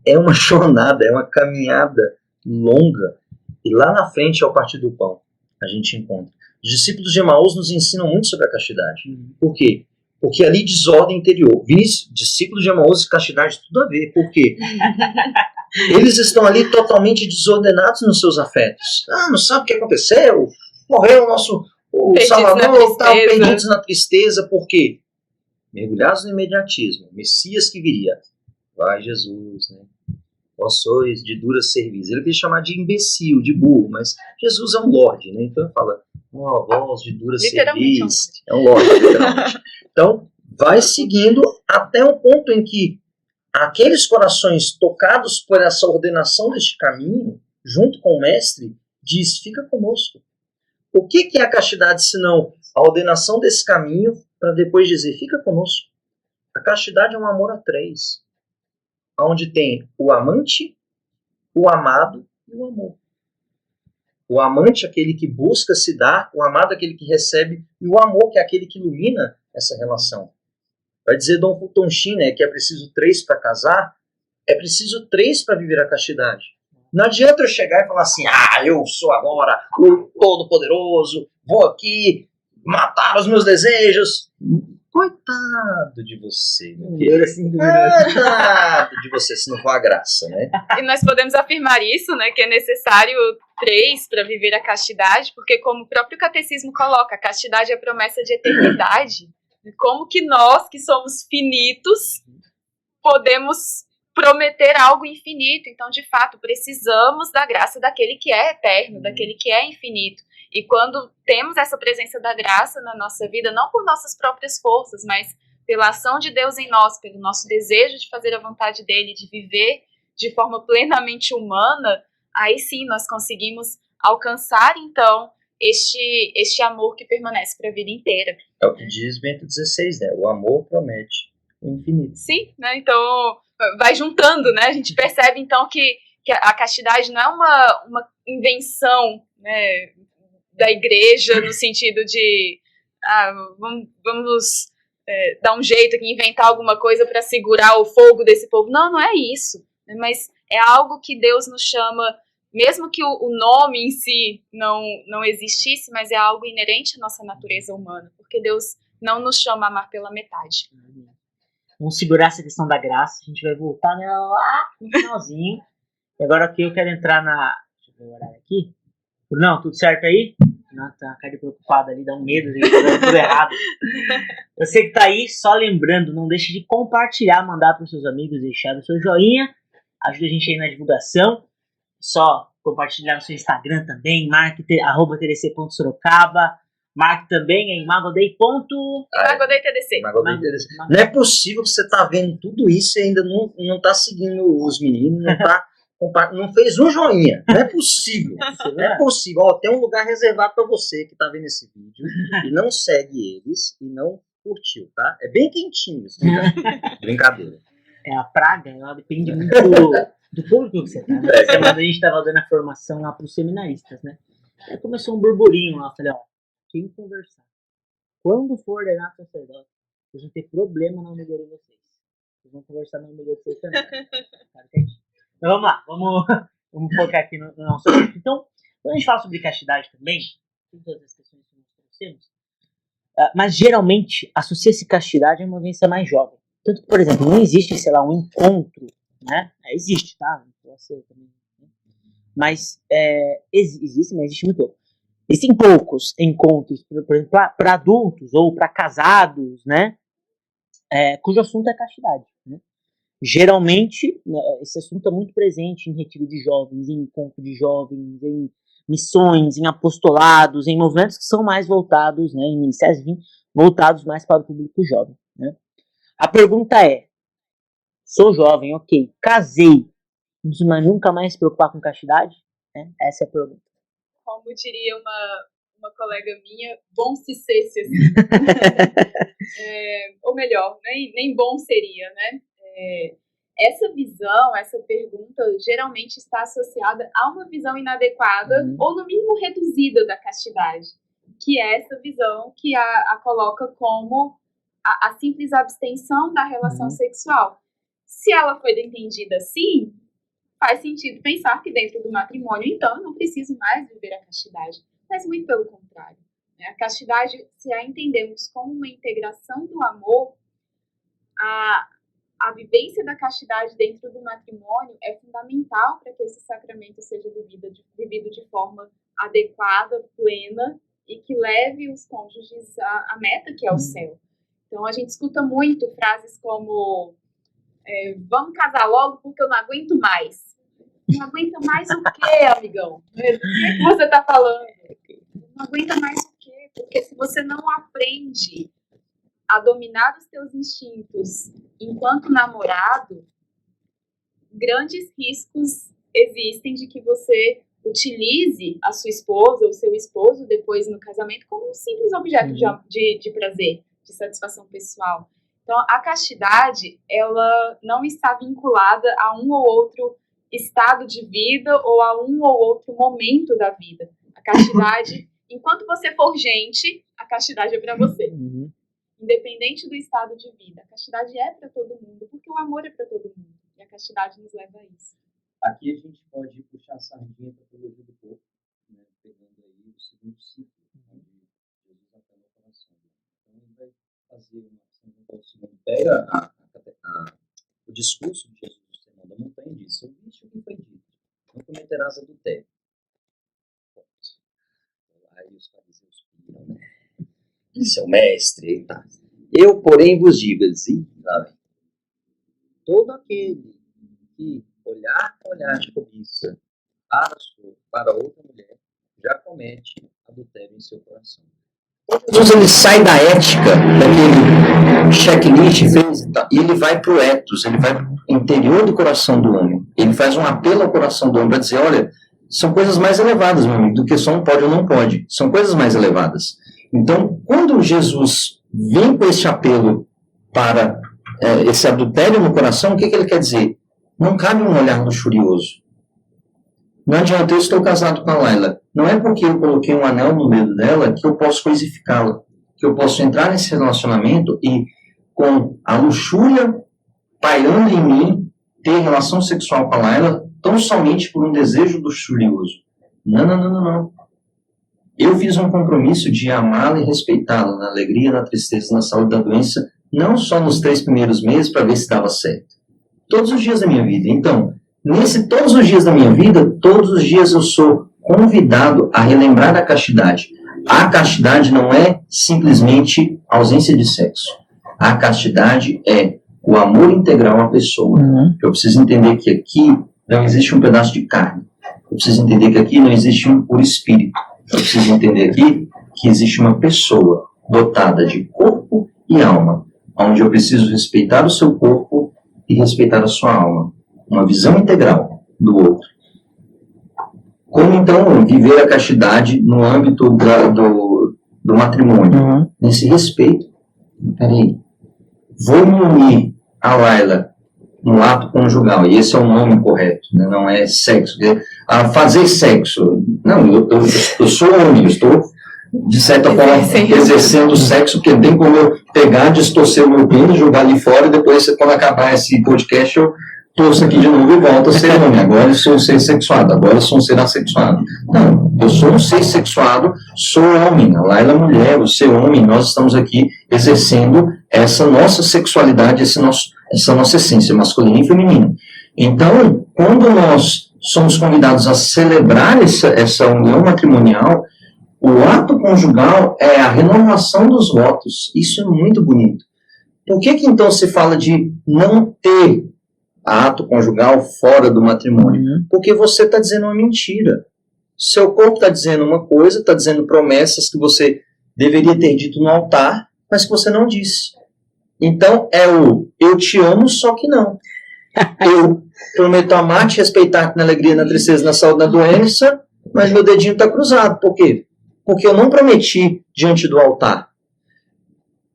S2: É uma jornada, é uma caminhada longa, e lá na frente ao partir do pão a gente encontra. Os discípulos de Emaús nos ensinam muito sobre a castidade. Por quê? Porque ali desordem interior. Vinícius, discípulos de Emaús e castidade, tudo a ver. Por quê? Eles estão ali totalmente desordenados nos seus afetos. Não sabe o que aconteceu? Morreu o Salvador, perdidos na tristeza. Por quê? Mergulhados no imediatismo. Messias que viria. Vai Jesus, né? Vós sois de dura cerviz. Ele queria chamar de imbecil, de burro, mas Jesus é um lorde, né? Então ele fala, vós de dura cerviz. É um lorde, literalmente. Então, vai seguindo até o ponto em que aqueles corações tocados por essa ordenação deste caminho, junto com o mestre, diz, fica conosco. O que é a castidade, senão a ordenação desse caminho, para depois dizer, fica conosco. A castidade é um amor a três, onde tem o amante, o amado e o amor. O amante é aquele que busca se dar, o amado é aquele que recebe, e o amor que é aquele que ilumina essa relação. Vai dizer Dom Fulton Sheen, né, que é preciso 3 para casar, é preciso 3 para viver a castidade. Não adianta eu chegar e falar assim, eu sou agora o Todo-Poderoso, vou aqui matar os meus desejos. Coitado de você. Coitado de você, se não for a graça, né?
S3: E nós podemos afirmar isso, né, que é necessário 3 para viver a castidade, porque como o próprio catecismo coloca, a castidade é a promessa de eternidade. Como que nós, que somos finitos, podemos prometer algo infinito? Então, de fato, precisamos da graça daquele que é eterno, daquele que é infinito. E quando temos essa presença da graça na nossa vida, não por nossas próprias forças, mas pela ação de Deus em nós, pelo nosso desejo de fazer a vontade dele, de viver de forma plenamente humana, aí sim nós conseguimos alcançar, então, este amor que permanece para a vida inteira.
S2: É o que diz Bento XVI, né? O amor promete o infinito.
S3: Sim, né? Então vai juntando, né? A gente percebe então que a castidade não é uma invenção, né, da igreja, no sentido de vamos dar um jeito aqui, inventar alguma coisa para segurar o fogo desse povo. Não é isso, né? Mas é algo que Deus nos chama, mesmo que o nome em si não existisse, mas é algo inerente à nossa natureza humana, porque Deus não nos chama a amar pela metade.
S1: Vamos segurar essa questão da graça, a gente vai voltar nela lá no finalzinho. E agora aqui eu quero entrar na... Deixa eu ver o horário aqui. Não, tudo certo aí? Não, tá uma cara preocupada ali, dá um medo, tá dando tudo errado. Eu sei que tá aí, só lembrando, não deixe de compartilhar, mandar para os seus amigos, deixar o seu joinha, ajuda a gente aí na divulgação. Só compartilhar no seu Instagram também, marque @tdc.sorocaba, marque também em magodei.
S3: Magodei-TDC.
S2: Não é possível que você tá vendo tudo isso e ainda não tá seguindo os meninos, não fez um joinha. Não é possível. Não é possível. Ó, tem um lugar reservado para você que tá vendo esse vídeo e não segue eles e não curtiu, tá? É bem quentinho isso. Brincadeira.
S1: É a praga, ela depende muito do público que você tá. Essa semana a gente tava dando a formação lá pros seminaristas, né? Aí começou um burburinho lá, falei, quem conversar? Quando for ordenar sacerdote, vocês vão ter problema na humilha de vocês. Vocês vão conversar na humilha de vocês também. Então vamos lá, vamos focar aqui no nosso assunto. Então, quando a gente fala sobre castidade também, tem todas as questões que nós trouxemos, mas geralmente associa-se castidade a uma vivência mais jovem. Tanto que, por exemplo, não existe, sei lá, um encontro, né? Existe, tá? Você também, né? Mas existe, mas existe muito pouco. Existem poucos encontros, por exemplo, para adultos ou para casados, né? Cujo assunto é castidade, né? Geralmente, esse assunto é muito presente em retiro de jovens, em encontro de jovens, em missões, em apostolados, em movimentos que são mais voltados, né, em ministérios voltados mais para o público jovem, né? A pergunta é, sou jovem, ok, casei, mas nunca mais se preocupar com castidade? Né? Essa é a pergunta.
S3: Como diria uma colega minha, bom se cesse assim. Ou melhor, nem bom seria, né? Essa visão, essa pergunta, geralmente está associada a uma visão inadequada ou, no mínimo, reduzida da castidade, que é essa visão que a coloca como a simples abstenção da relação sexual. Se ela foi entendida assim, faz sentido pensar que dentro do matrimônio, então, eu não preciso mais viver a castidade. Mas muito pelo contrário. Né? A castidade, se a entendemos como uma integração do amor, a vivência da castidade dentro do matrimônio é fundamental para que esse sacramento seja vivido de forma adequada, plena, e que leve os cônjuges à meta, que é o céu. Então, a gente escuta muito frases como vamos casar logo porque eu não aguento mais. Não aguenta mais o quê, amigão? O que você está falando? Não aguenta mais o quê? Porque se você não aprende a dominar os teus instintos enquanto namorado, grandes riscos existem de que você utilize a sua esposa ou seu esposo depois no casamento como um simples objeto de prazer, de satisfação pessoal. Então, a castidade, ela não está vinculada a um ou outro estado de vida ou a um ou outro momento da vida. A castidade, enquanto você for gente, a castidade é para você. Independente do estado de vida. A castidade é para todo mundo, porque o amor é para todo mundo. E a castidade nos leva a isso.
S2: Aqui a gente pode puxar a sardinha para a teologia do corpo, né, pegando aí o segundo ciclo, onde Jesus apela ao coração. Então ele vai fazer uma segundo pega o discurso de Jesus no Sermão da Montanha e diz: ouviste o que foi dito, não cometerás adultério. Aí os fariseus piram, né? Seu mestre, e tá. Eu, porém, vos digo, todo aquele que olhar com olhar de cobiça para outra mulher, já comete adultério em seu coração. Jesus ele sai da ética, daquele checklist, e ele vai para o ethos, ele vai para o interior do coração do homem. Ele faz um apelo ao coração do homem para dizer, olha, são coisas mais elevadas, meu amigo, do que só um pode ou não pode. São coisas mais elevadas. Então, quando Jesus vem com esse apelo para esse adultério no coração, o que ele quer dizer? Não cabe um olhar luxurioso. Não adianta, eu estou casado com a Laila. Não é porque eu coloquei um anel no dedo dela que eu posso coisificá-la. Que eu posso entrar nesse relacionamento e, com a luxúria pairando em mim, ter relação sexual com a Laila tão somente por um desejo luxurioso. Não. Eu fiz um compromisso de amá-la e respeitá-la na alegria, na tristeza, na saúde, na doença, não só nos 3 primeiros meses para ver se estava certo. Todos os dias da minha vida. Então, todos os dias da minha vida, todos os dias eu sou convidado a relembrar a castidade. A castidade não é simplesmente ausência de sexo. A castidade é o amor integral à pessoa. Eu preciso entender que aqui não existe um pedaço de carne. Eu preciso entender que aqui não existe um puro espírito. Eu preciso entender aqui que existe uma pessoa dotada de corpo e alma, onde eu preciso respeitar o seu corpo e respeitar a sua alma. Uma visão integral do outro. Como, então, viver a castidade no âmbito do matrimônio? Nesse respeito. Peraí. Vou me unir a Laila no ato conjugal, e esse é o nome correto, né? Não é sexo. Fazer sexo. Não, eu sou homem, eu estou, de certa forma, exercendo o sexo, porque tem como eu pegar, distorcer o meu pênis, jogar ali fora, e depois, quando acabar esse podcast, eu torço aqui de novo e volto a ser homem. Agora eu sou um ser sexuado, agora eu sou um ser assexuado. Não, eu sou um ser sexuado, sou homem, a Laila é mulher, você é homem, nós estamos aqui exercendo essa nossa sexualidade, essa nossa essência masculina e feminina. Então, quando nós somos convidados a celebrar essa união matrimonial, o ato conjugal é a renovação dos votos. Isso é muito bonito. Por que então se fala de não ter ato conjugal fora do matrimônio? Porque você está dizendo uma mentira. Seu corpo está dizendo uma coisa, está dizendo promessas que você deveria ter dito no altar, mas que você não disse. Então, eu te amo, só que não. Eu prometo amar-te, respeitar-te na alegria, na tristeza, na saúde, na doença, mas meu dedinho está cruzado. Por quê? Porque eu não prometi diante do altar.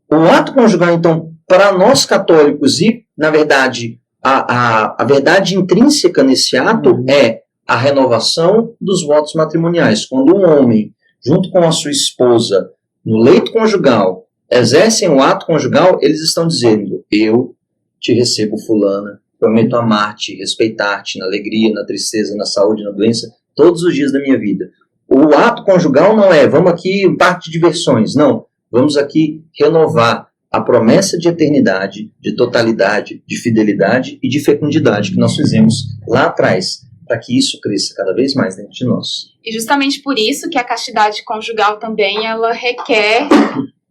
S2: O ato conjugal, então, para nós católicos, e, na verdade, a verdade intrínseca nesse ato é a renovação dos votos matrimoniais. Quando um homem, junto com a sua esposa, no leito conjugal, exercem o ato conjugal, eles estão dizendo, eu te recebo, fulana, prometo amar-te, respeitar-te na alegria, na tristeza, na saúde, na doença, todos os dias da minha vida. O ato conjugal não é, vamos aqui, um parque de diversões. Não, vamos aqui renovar a promessa de eternidade, de totalidade, de fidelidade e de fecundidade que nós fizemos lá atrás, para que isso cresça cada vez mais dentro de nós.
S3: E justamente por isso que a castidade conjugal também, ela requer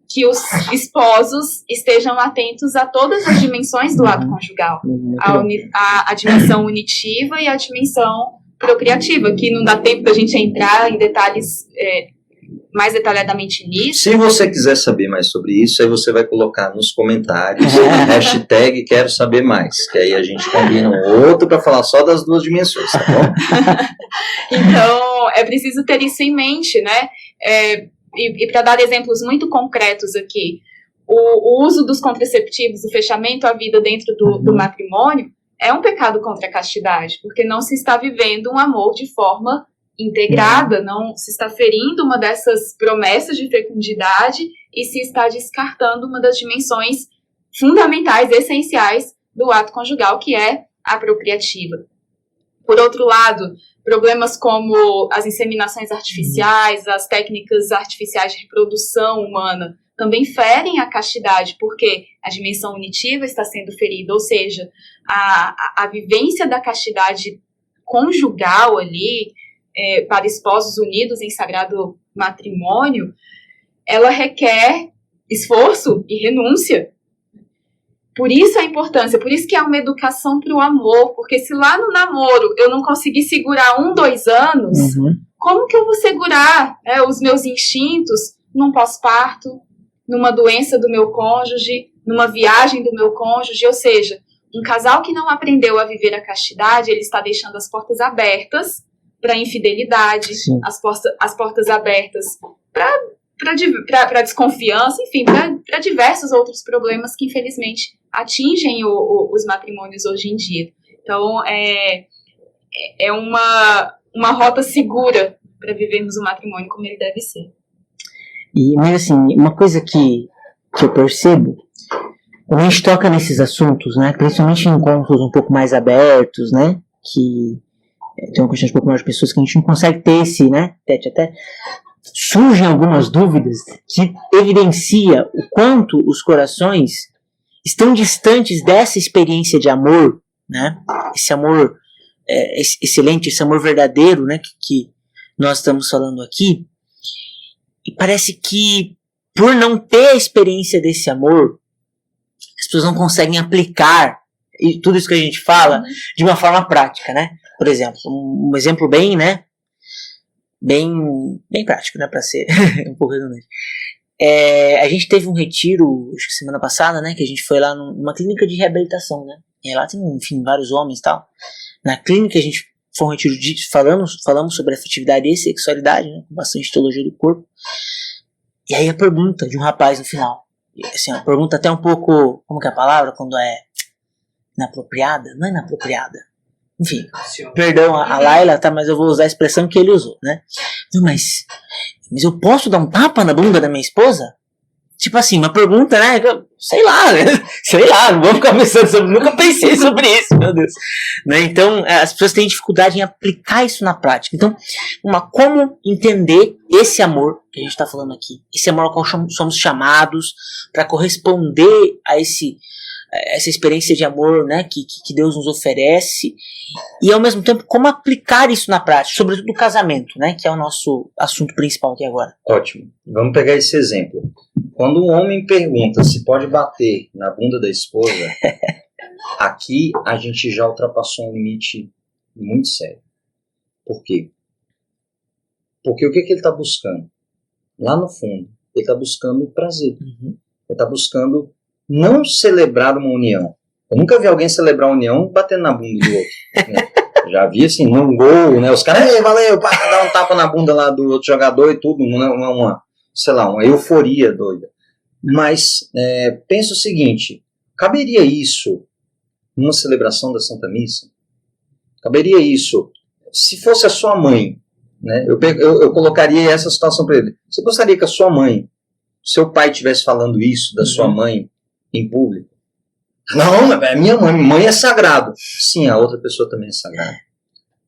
S3: que os esposos estejam atentos a todas as dimensões do ato conjugal. A dimensão unitiva e a dimensão procriativa, que não dá tempo da gente entrar em detalhes mais detalhadamente nisso.
S2: Se você quiser saber mais sobre isso, aí você vai colocar nos comentários hashtag quero saber mais, que aí a gente combina um outro para falar só das duas dimensões, tá bom?
S3: Então, é preciso ter isso em mente, né? E para dar exemplos muito concretos aqui, o uso dos contraceptivos, o fechamento à vida dentro do matrimônio, é um pecado contra a castidade, porque não se está vivendo um amor de forma integrada, não se está ferindo uma dessas promessas de fecundidade e se está descartando uma das dimensões fundamentais, essenciais do ato conjugal, que é a procriativa. Por outro lado, problemas como as inseminações artificiais, as técnicas artificiais de reprodução humana, também ferem a castidade, porque a dimensão unitiva está sendo ferida, ou seja, a vivência da castidade conjugal ali, para esposos unidos em sagrado matrimônio, ela requer esforço e renúncia. Por isso a importância, por isso que é uma educação para o amor, porque se lá no namoro eu não conseguir segurar 1, 2 anos, como que eu vou segurar os meus instintos num pós-parto, numa doença do meu cônjuge, numa viagem do meu cônjuge? Ou seja, um casal que não aprendeu a viver a castidade, ele está deixando as portas abertas para infidelidade, as portas abertas para desconfiança, enfim, para diversos outros problemas que infelizmente atingem os matrimônios hoje em dia. Então, é uma rota segura para vivermos o matrimônio como ele deve ser.
S1: Mas assim, uma coisa que eu percebo, quando a gente toca nesses assuntos, né, principalmente em encontros um pouco mais abertos, né, que tem uma questão de um pouco mais de pessoas que a gente não consegue ter esse, né, tete a tete, surgem algumas dúvidas que evidencia o quanto os corações estão distantes dessa experiência de amor, né, esse amor excelente, esse amor verdadeiro, né, que nós estamos falando aqui. E parece que, por não ter a experiência desse amor, as pessoas não conseguem aplicar tudo isso que a gente fala de uma forma prática, né? Por exemplo, um exemplo bem, né? Bem prático, né? Para ser um pouco redundante. A gente teve um retiro, acho que semana passada, né? Que a gente foi lá numa clínica de reabilitação, né? E lá tem, enfim, vários homens e tal. Na clínica a gente foi um retiro falamos sobre afetividade e sexualidade, né? Com bastante teologia do corpo. E aí a pergunta de um rapaz no final. Assim, a pergunta até um pouco, como que é a palavra? Quando é inapropriada? Não é inapropriada. Enfim, perdão a Laila, tá? Mas eu vou usar a expressão que ele usou, né? Mas eu posso dar um tapa na bunda da minha esposa? Tipo assim, uma pergunta, né? Sei lá, não vou ficar pensando sobre, nunca pensei sobre isso, meu Deus. Né? Então, as pessoas têm dificuldade em aplicar isso na prática. Então, como entender esse amor que a gente está falando aqui? Esse amor ao qual somos chamados para corresponder a essa experiência de amor, né, que Deus nos oferece, e ao mesmo tempo como aplicar isso na prática, sobretudo o casamento, né, que é o nosso assunto principal aqui agora.
S2: Ótimo, vamos pegar esse exemplo. Quando um homem pergunta se pode bater na bunda da esposa, aqui a gente já ultrapassou um limite muito sério. Por quê? Porque o que ele está buscando? Lá no fundo, ele está buscando prazer. Ele está buscando não celebrar uma união. Eu nunca vi alguém celebrar uma união batendo na bunda do outro. Né? Já vi assim, num gol, né? Os caras, valeu, pá, dá um tapa na bunda lá do outro jogador e tudo, uma euforia doida. Mas pensa o seguinte, caberia isso numa celebração da Santa Missa? Caberia isso se fosse a sua mãe, né? Eu colocaria essa situação para ele. Você gostaria que a sua mãe, seu pai estivesse falando isso da sua mãe em público? Não, é minha mãe é sagrado. Sim, a outra pessoa também é sagrada.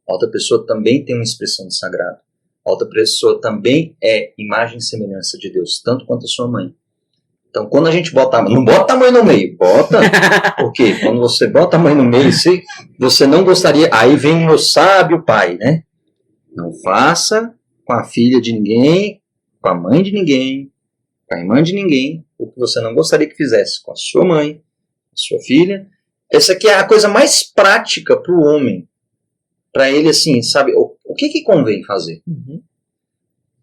S2: A outra pessoa também tem uma expressão de sagrado. A outra pessoa também é imagem e semelhança de Deus, tanto quanto a sua mãe. Então, quando a gente não bota a mãe no meio, bota, porque quando você bota a mãe no meio, você não gostaria, aí vem o sábio pai, né? Não faça com a filha de ninguém, com a mãe de ninguém, com a irmã de ninguém, o que você não gostaria que fizesse com a sua mãe, a sua filha. Essa aqui é a coisa mais prática para o homem. Para ele, assim, sabe, o que convém fazer?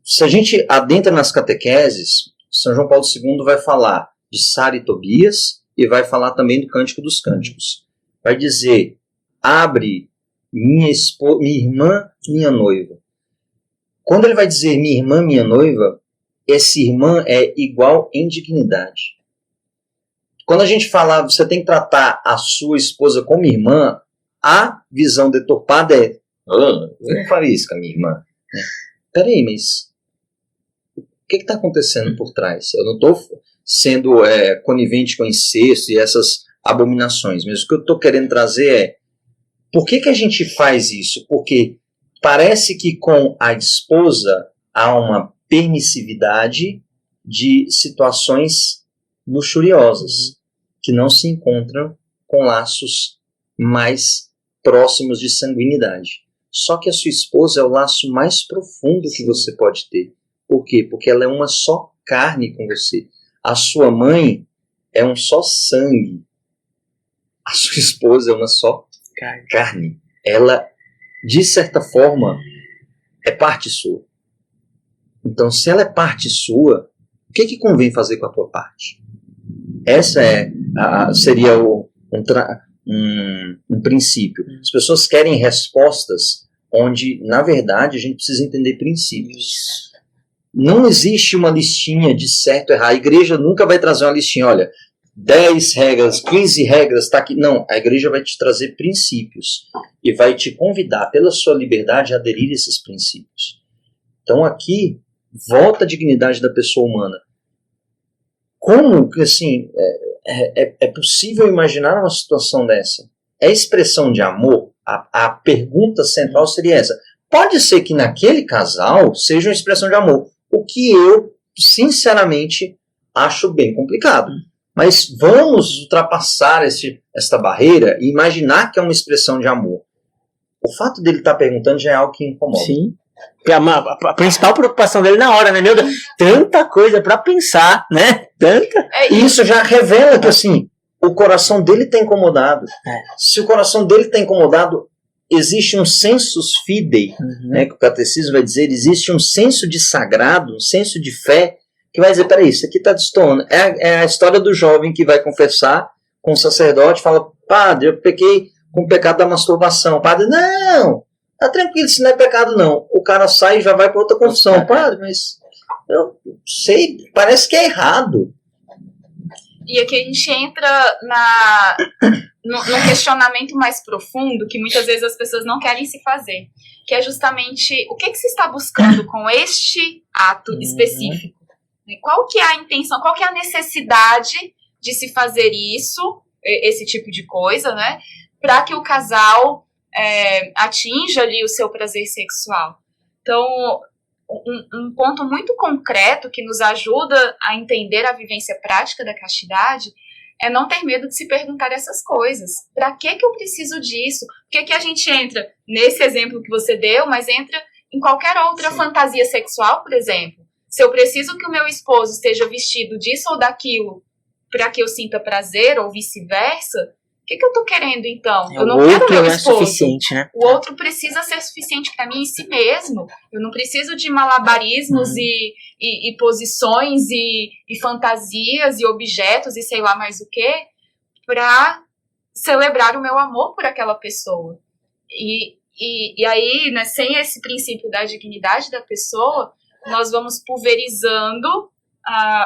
S2: se a gente adentra nas catequeses, São João Paulo II vai falar de Sara e Tobias e vai falar também do Cântico dos Cânticos. Vai dizer, abre minha irmã, minha noiva. Quando ele vai dizer minha irmã, minha noiva, essa irmã é igual em dignidade. Quando a gente fala, você tem que tratar a sua esposa como irmã, a visão deturpada é, eu não faria isso com a minha irmã. Peraí, mas o que está acontecendo por trás? Eu não estou sendo conivente com incesto e essas abominações, mas o que eu estou querendo trazer é, por que a gente faz isso? Porque parece que com a esposa há uma permissividade de situações luxuriosas que não se encontram com laços mais próximos de sanguinidade. Só que a sua esposa é o laço mais profundo que você pode ter. Por quê? Porque ela é uma só carne com você. A sua mãe é um só sangue. A sua esposa é uma só carne. Ela, de certa forma, é parte sua. Então, se ela é parte sua, o que convém fazer com a tua parte? Essa seria um princípio. As pessoas querem respostas onde, na verdade, a gente precisa entender princípios. Não existe uma listinha de certo e errado. A igreja nunca vai trazer uma listinha, olha, 10 regras, 15 regras, está aqui. Não, a igreja vai te trazer princípios e vai te convidar, pela sua liberdade, a aderir a esses princípios. Então aqui, volta a dignidade da pessoa humana. Como, assim, é possível imaginar uma situação dessa? É expressão de amor? A pergunta central seria essa. Pode ser que naquele casal seja uma expressão de amor, o que eu, sinceramente, acho bem complicado. Mas vamos ultrapassar esta barreira e imaginar que é uma expressão de amor. O fato dele estar perguntando já é algo que incomoda.
S1: Sim. A principal preocupação dele na hora, né, meu Deus? Tanta coisa para pensar, né? Tanta.
S2: E isso já revela que, assim, o coração dele está incomodado. Se o coração dele está incomodado, existe um sensus fidei, né, que o catecismo vai dizer, existe um senso de sagrado, um senso de fé, que vai dizer, peraí, isso aqui está destoando. É a história do jovem que vai confessar com o sacerdote, fala, padre, eu pequei com o pecado da masturbação. Padre, não, tá tranquilo, isso não é pecado não. O cara sai e já vai para outra confissão. Padre, mas eu sei, parece que é errado.
S3: E aqui a gente entra num questionamento mais profundo que muitas vezes as pessoas não querem se fazer, que é justamente o que se está buscando com este ato específico. Qual que é a intenção, qual que é a necessidade de se fazer isso, esse tipo de coisa, né, para que o casal atinja ali o seu prazer sexual. Então, um ponto muito concreto que nos ajuda a entender a vivência prática da castidade é não ter medo de se perguntar essas coisas. Para que eu preciso disso? Por que a gente entra nesse exemplo que você deu, mas entra em qualquer outra fantasia sexual, por exemplo? Se eu preciso que o meu esposo esteja vestido disso ou daquilo para que eu sinta prazer, ou vice-versa, o que eu tô querendo, então? Eu não quero meu esposo.
S1: Suficiente, né?
S3: O outro precisa ser suficiente para mim em si mesmo. Eu não preciso de malabarismos e posições e fantasias e objetos e sei lá mais o que para celebrar o meu amor por aquela pessoa. E aí, né, sem esse princípio da dignidade da pessoa, nós vamos pulverizando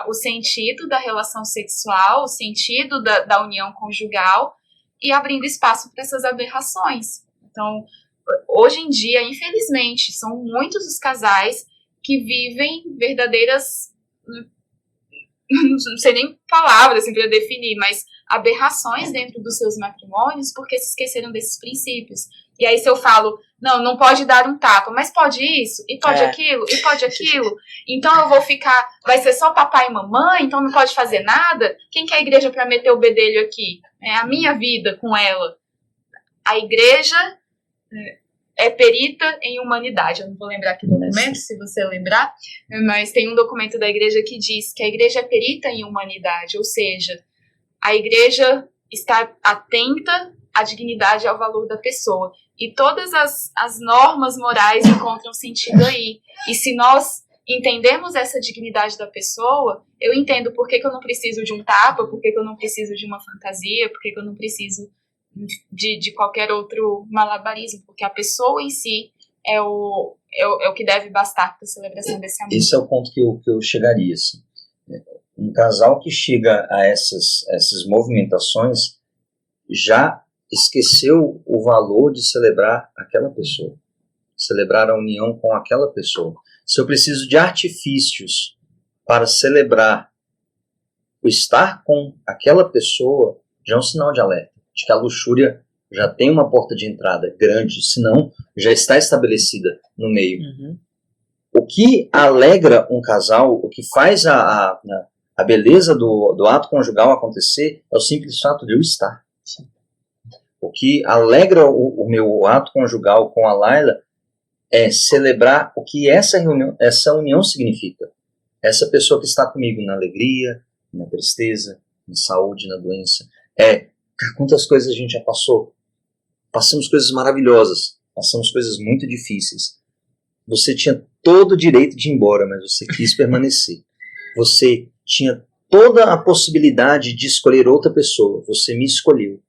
S3: o sentido da relação sexual, o sentido da união conjugal e abrindo espaço para essas aberrações. Então, hoje em dia, infelizmente, são muitos os casais que vivem verdadeiras, não sei nem palavras assim, para definir, mas aberrações dentro dos seus matrimônios porque se esqueceram desses princípios. E aí se eu falo, não pode dar um tapa, mas pode isso, e pode aquilo, e pode aquilo, então eu vou ficar, vai ser só papai e mamãe, então não pode fazer nada? Quem que é a igreja para meter o bedelho aqui? É a minha vida com ela. A igreja é perita em humanidade. Eu não vou lembrar que documento, se você lembrar, mas tem um documento da igreja que diz que a igreja é perita em humanidade, ou seja, a igreja está atenta à dignidade e ao valor da pessoa. E todas as normas morais encontram sentido aí. E se nós entendemos essa dignidade da pessoa, eu entendo por que eu não preciso de um tapa, por que eu não preciso de uma fantasia, por que eu não preciso de qualquer outro malabarismo, porque a pessoa em si é o que deve bastar para a celebração desse amor.
S2: Esse é o ponto que eu chegaria. Assim. Um casal que chega a essas movimentações já esqueceu o valor de celebrar aquela pessoa, celebrar a união com aquela pessoa. Se eu preciso de artifícios para celebrar o estar com aquela pessoa, já é um sinal de alerta, de que a luxúria já tem uma porta de entrada grande, senão já está estabelecida no meio.
S1: Uhum.
S2: O que alegra um casal, o que faz a beleza do ato conjugal acontecer é o simples fato de eu estar.
S1: Sim.
S2: O que alegra o meu ato conjugal com a Laila é celebrar o que essa união significa. Essa pessoa que está comigo na alegria, na tristeza, na saúde, na doença. Quantas coisas a gente já passou. Passamos coisas maravilhosas, passamos coisas muito difíceis. Você tinha todo o direito de ir embora, mas você quis permanecer. Você tinha toda a possibilidade de escolher outra pessoa, você me escolheu.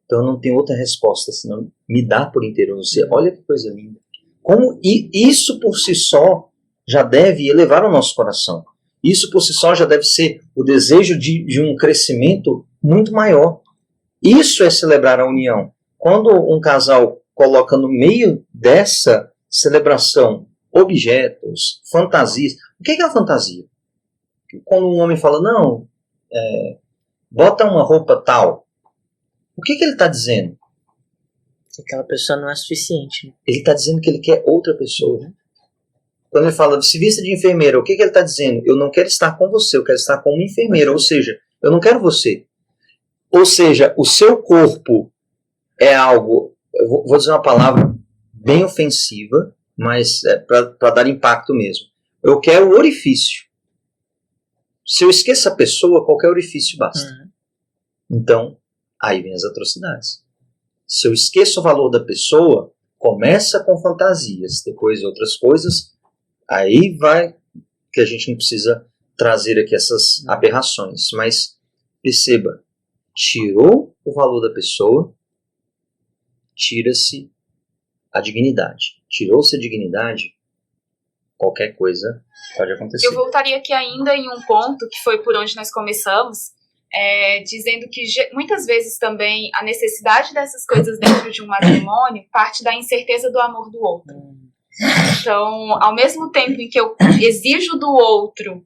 S2: Então eu não tenho outra resposta, senão me dá por inteiro. Você, olha que coisa linda. Como isso por si só já deve elevar o nosso coração. Isso por si só já deve ser o desejo de um crescimento muito maior. Isso é celebrar a união. Quando um casal coloca no meio dessa celebração objetos, fantasias. O que é a fantasia? Quando um homem fala, não, bota uma roupa tal, o que ele está dizendo?
S1: Que aquela pessoa não é suficiente. Né?
S2: Ele está dizendo que ele quer outra pessoa. Né? Quando ele fala, se vista de enfermeira, o que ele está dizendo? Eu não quero estar com você, eu quero estar com uma enfermeira. Ou seja, eu não quero você. Ou seja, o seu corpo é algo, eu vou dizer uma palavra bem ofensiva, mas é para dar impacto mesmo. Eu quero o orifício. Se eu esqueço a pessoa, qualquer orifício basta.
S1: Uhum.
S2: Então, aí vem as atrocidades. Se eu esqueço o valor da pessoa, começa com fantasias, depois outras coisas, aí vai que a gente não precisa trazer aqui essas aberrações. Mas perceba, tirou o valor da pessoa, tira-se a dignidade. Tirou-se a dignidade, qualquer coisa pode acontecer.
S3: Eu voltaria aqui ainda em um ponto, que foi por onde nós começamos, dizendo que muitas vezes também a necessidade dessas coisas dentro de um matrimônio parte da incerteza do amor do outro. Então, ao mesmo tempo em que eu exijo do outro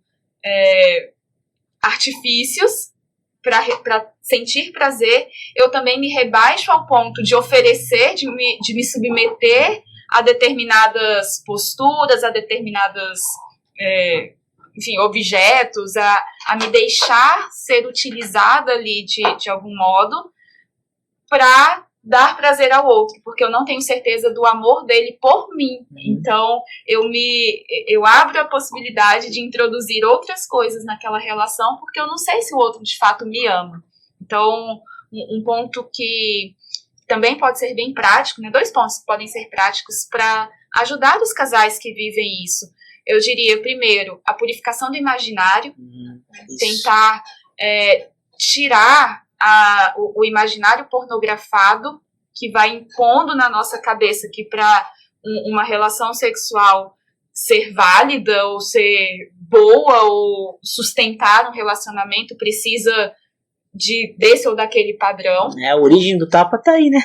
S3: artifícios para sentir prazer, eu também me rebaixo ao ponto de oferecer, de me submeter a determinadas posturas, a determinadas objetos, a me deixar ser utilizada ali de algum modo para dar prazer ao outro, porque eu não tenho certeza do amor dele por mim. Então, eu abro a possibilidade de introduzir outras coisas naquela relação, porque eu não sei se o outro de fato me ama. Então, um ponto que também pode ser bem prático, né? 2 pontos que podem ser práticos para ajudar os casais que vivem isso. Eu diria, primeiro, a purificação do imaginário, tentar tirar o imaginário pornografado que vai impondo na nossa cabeça que para uma relação sexual ser válida ou ser boa ou sustentar um relacionamento precisa desse ou daquele padrão.
S1: A origem do tapa tá aí, né?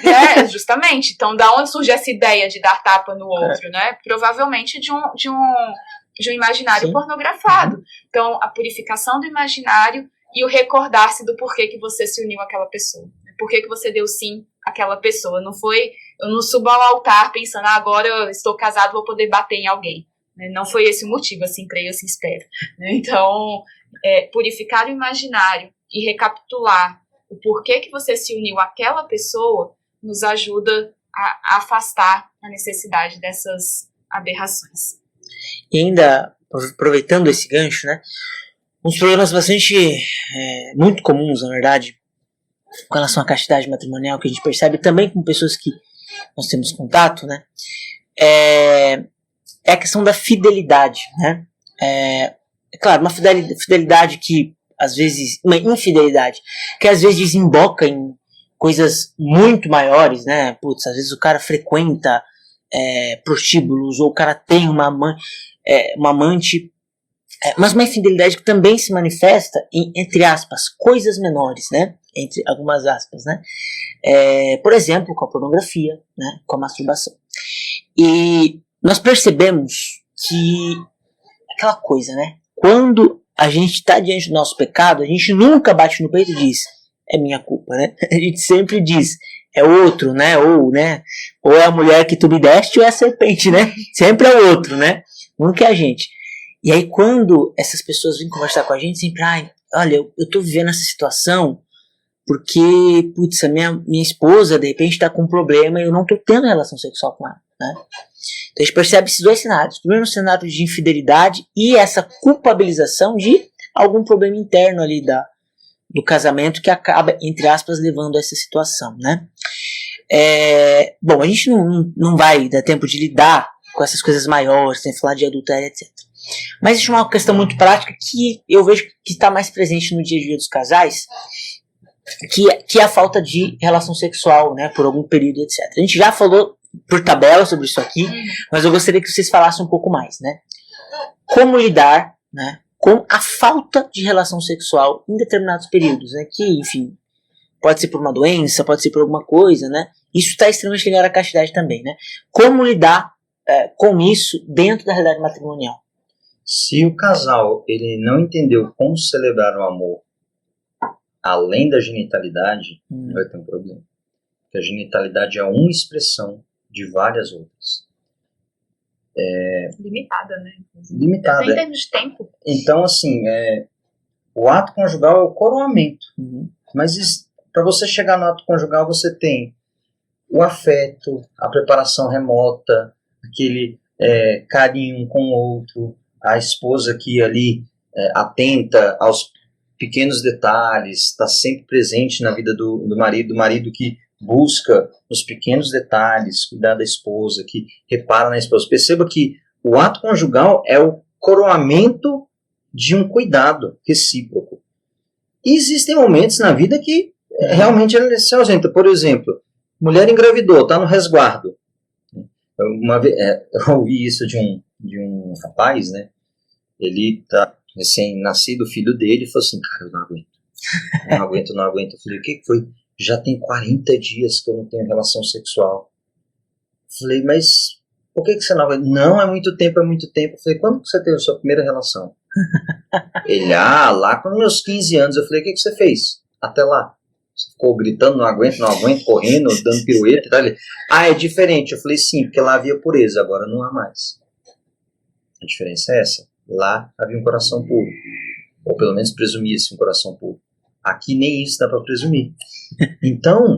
S3: Justamente. Então, da onde surge essa ideia de dar tapa no outro, né? Provavelmente de um imaginário pornografado. Então, a purificação do imaginário e o recordar-se do porquê que você se uniu àquela pessoa. Por que você deu sim àquela pessoa. Eu não subo ao altar pensando, agora eu estou casado, vou poder bater em alguém. Não foi esse o motivo, assim creio, assim espero. Então, purificar o imaginário e recapitular o porquê que você se uniu àquela pessoa nos ajuda a afastar a necessidade dessas aberrações.
S1: E ainda, aproveitando esse gancho, né, uns problemas muito comuns, na verdade, com relação à castidade matrimonial, que a gente percebe também com pessoas que nós temos contato, né, é a questão da fidelidade, né. É claro, uma fidelidade que, às vezes, uma infidelidade, que às vezes desemboca em coisas muito maiores, né? Putz, às vezes o cara frequenta prostíbulos, ou o cara tem uma amante, mas uma infidelidade que também se manifesta em, entre aspas, coisas menores, né? Entre algumas aspas, né? Por exemplo, com a pornografia, né? Com a masturbação. E nós percebemos que aquela coisa, né? Quando a gente está diante do nosso pecado, a gente nunca bate no peito e diz, é minha culpa, né? A gente sempre diz, é outro, né? Ou é a mulher que tu me deste ou é a serpente, né? Sempre é o outro, né? Nunca é a gente. E aí quando essas pessoas vêm conversar com a gente, sempre, olha, eu tô vivendo essa situação porque, putz, a minha esposa, de repente, tá com um problema e eu não tô tendo relação sexual com ela, né? Então a gente percebe esses dois cenários. Primeiro, um cenário de infidelidade e essa culpabilização de algum problema interno ali do casamento que acaba, entre aspas, levando a essa situação, né? Bom, a gente não vai dar tempo de lidar com essas coisas maiores, sem falar de adultério, etc. Mas existe uma questão muito prática que eu vejo que está mais presente no dia a dia dos casais, que é a falta de relação sexual, né, por algum período, etc. A gente já falou por tabela sobre isso aqui, mas eu gostaria que vocês falassem um pouco mais, né? Como lidar, né, com a falta de relação sexual em determinados períodos, né? Que, enfim, pode ser por uma doença, pode ser por alguma coisa, né? Isso está extremamente ligado à castidade também, né? Como lidar com isso dentro da realidade matrimonial?
S2: Se o casal ele não entendeu como celebrar o amor além da genitalidade, vai ter um problema. Porque a genitalidade é uma expressão de várias outras.
S3: Limitada, né?
S2: Limitada.
S3: Até em termos de tempo.
S2: Então, assim, o ato conjugal é o coroamento. Mas para você chegar no ato conjugal, você tem o afeto, a preparação remota, aquele carinho com o outro, a esposa que ali atenta aos pequenos detalhes, está sempre presente na vida do marido que busca os pequenos detalhes, cuidar da esposa, que repara na esposa. Perceba que o ato conjugal é o coroamento de um cuidado recíproco. E existem momentos na vida que realmente ele se ausenta. Por exemplo, mulher engravidou, está no resguardo. Uma vez, eu ouvi isso de um rapaz, né? Ele está recém-nascido, o filho dele, falou assim, cara, eu não aguento. Eu falei, o que foi? Já tem 40 dias que eu não tenho relação sexual. Eu falei, mas por que você não aguenta? Não, é muito tempo. Eu falei, quando que você teve a sua primeira relação? Ele, lá com meus 15 anos. Eu falei, o que você fez? Até lá. Você ficou gritando, não aguento, correndo, dando pirueta e tal. Ele, é diferente. Eu falei, sim, porque lá havia pureza, agora não há mais. A diferença é essa. Lá havia um coração puro. Ou pelo menos presumia-se um coração puro. Aqui nem isso dá para presumir. Então,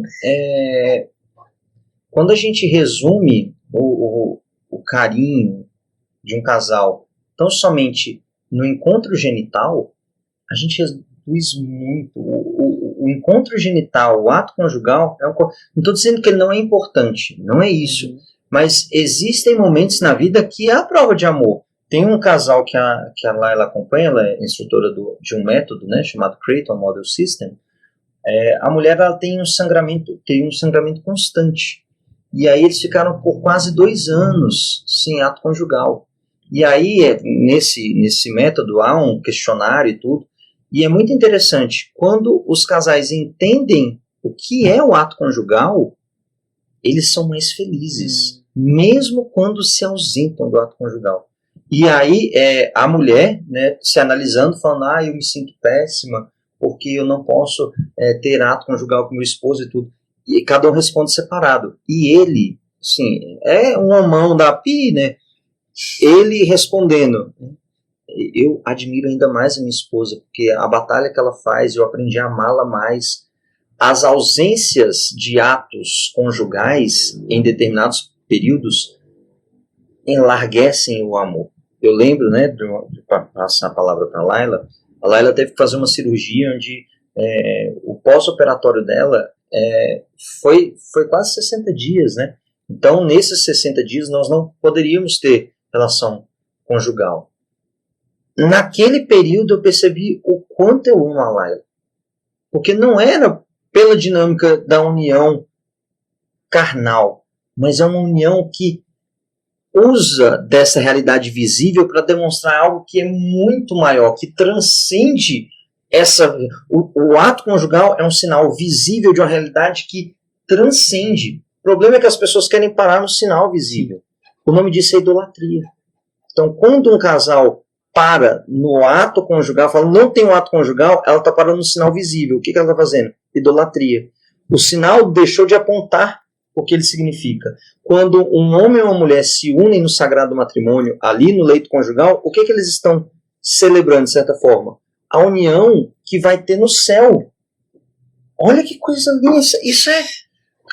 S2: quando a gente resume o carinho de um casal tão somente no encontro genital, a gente reduz muito. O encontro genital, o ato conjugal, não estou dizendo que ele não é importante, não é isso. Mas existem momentos na vida que há prova de amor. Tem um casal que a Laila acompanha, ela é instrutora de um método, né, chamado Creighton Model System. A mulher ela tem um sangramento constante. E aí eles ficaram por quase 2 anos sem ato conjugal. E aí, nesse método, há um questionário e tudo. E é muito interessante, quando os casais entendem o que é o ato conjugal, eles são mais felizes, mesmo quando se ausentam do ato conjugal. E aí a mulher, né, se analisando, falando, eu me sinto péssima, porque eu não posso ter ato conjugal com meu esposo e tudo. E cada um responde separado. E ele, sim, é uma mão da pi, né? Ele respondendo, eu admiro ainda mais a minha esposa, porque a batalha que ela faz, eu aprendi a amá-la mais. As ausências de atos conjugais em determinados períodos enlarguecem o amor. Eu lembro, né, de passar a palavra para a Laila teve que fazer uma cirurgia onde o pós-operatório dela foi quase 60 dias, né? Então, nesses 60 dias, nós não poderíamos ter relação conjugal. naquele período eu percebi o quanto eu amo a Laila. Porque não era pela dinâmica da união carnal, mas é uma união que usa dessa realidade visível para demonstrar algo que é muito maior, que transcende o ato conjugal. É um sinal visível de uma realidade que transcende. O problema é que as pessoas querem parar no sinal visível. O nome disso é idolatria. Então, quando um casal para no ato conjugal, fala, não tem um ato conjugal, ela está parando no sinal visível. O que ela está fazendo? Idolatria. O sinal deixou de apontar o que ele significa. Quando um homem e uma mulher se unem no sagrado matrimônio, ali no leito conjugal, o que eles estão celebrando, de certa forma? A união que vai ter no céu. Olha que coisa linda. Isso é...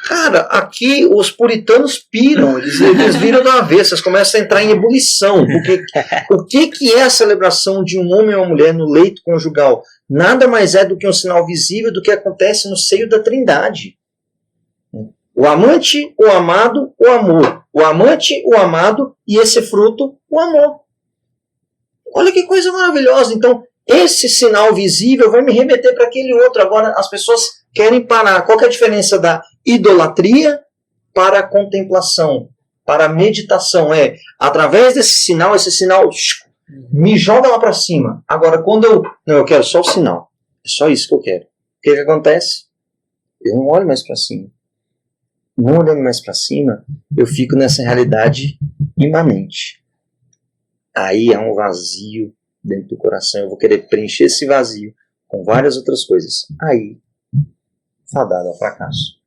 S2: Cara, aqui os puritanos piram, eles viram do avesso, eles começam a entrar em ebulição. Porque o que é a celebração de um homem e uma mulher no leito conjugal? Nada mais é do que um sinal visível do que acontece no seio da Trindade. O amante, o amado, o amor. O amante, o amado e esse fruto, o amor. Olha que coisa maravilhosa. Então, esse sinal visível vai me remeter para aquele outro. Agora, as pessoas querem parar. Qual que é a diferença da idolatria para a contemplação, para a meditação? É, através desse sinal, esse sinal me joga lá para cima. Agora, quando eu quero só o sinal. É só isso que eu quero. O que acontece? Eu não olho mais para cima. Não olhando mais para cima, eu fico nessa realidade imanente. Aí há um vazio dentro do coração. Eu vou querer preencher esse vazio com várias outras coisas. Aí, fadado ao fracasso.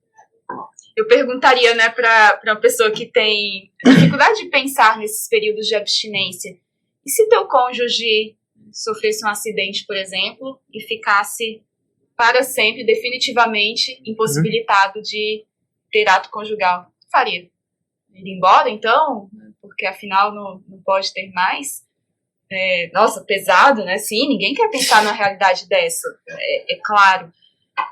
S3: Eu perguntaria, né, para uma pessoa que tem dificuldade de pensar nesses períodos de abstinência. E se teu cônjuge sofresse um acidente, por exemplo, e ficasse para sempre, definitivamente, impossibilitado de ter ato conjugal? O que faria? Ir embora, então? Porque afinal não pode ter mais? Nossa, pesado, né? Sim, ninguém quer pensar numa realidade dessa, é claro.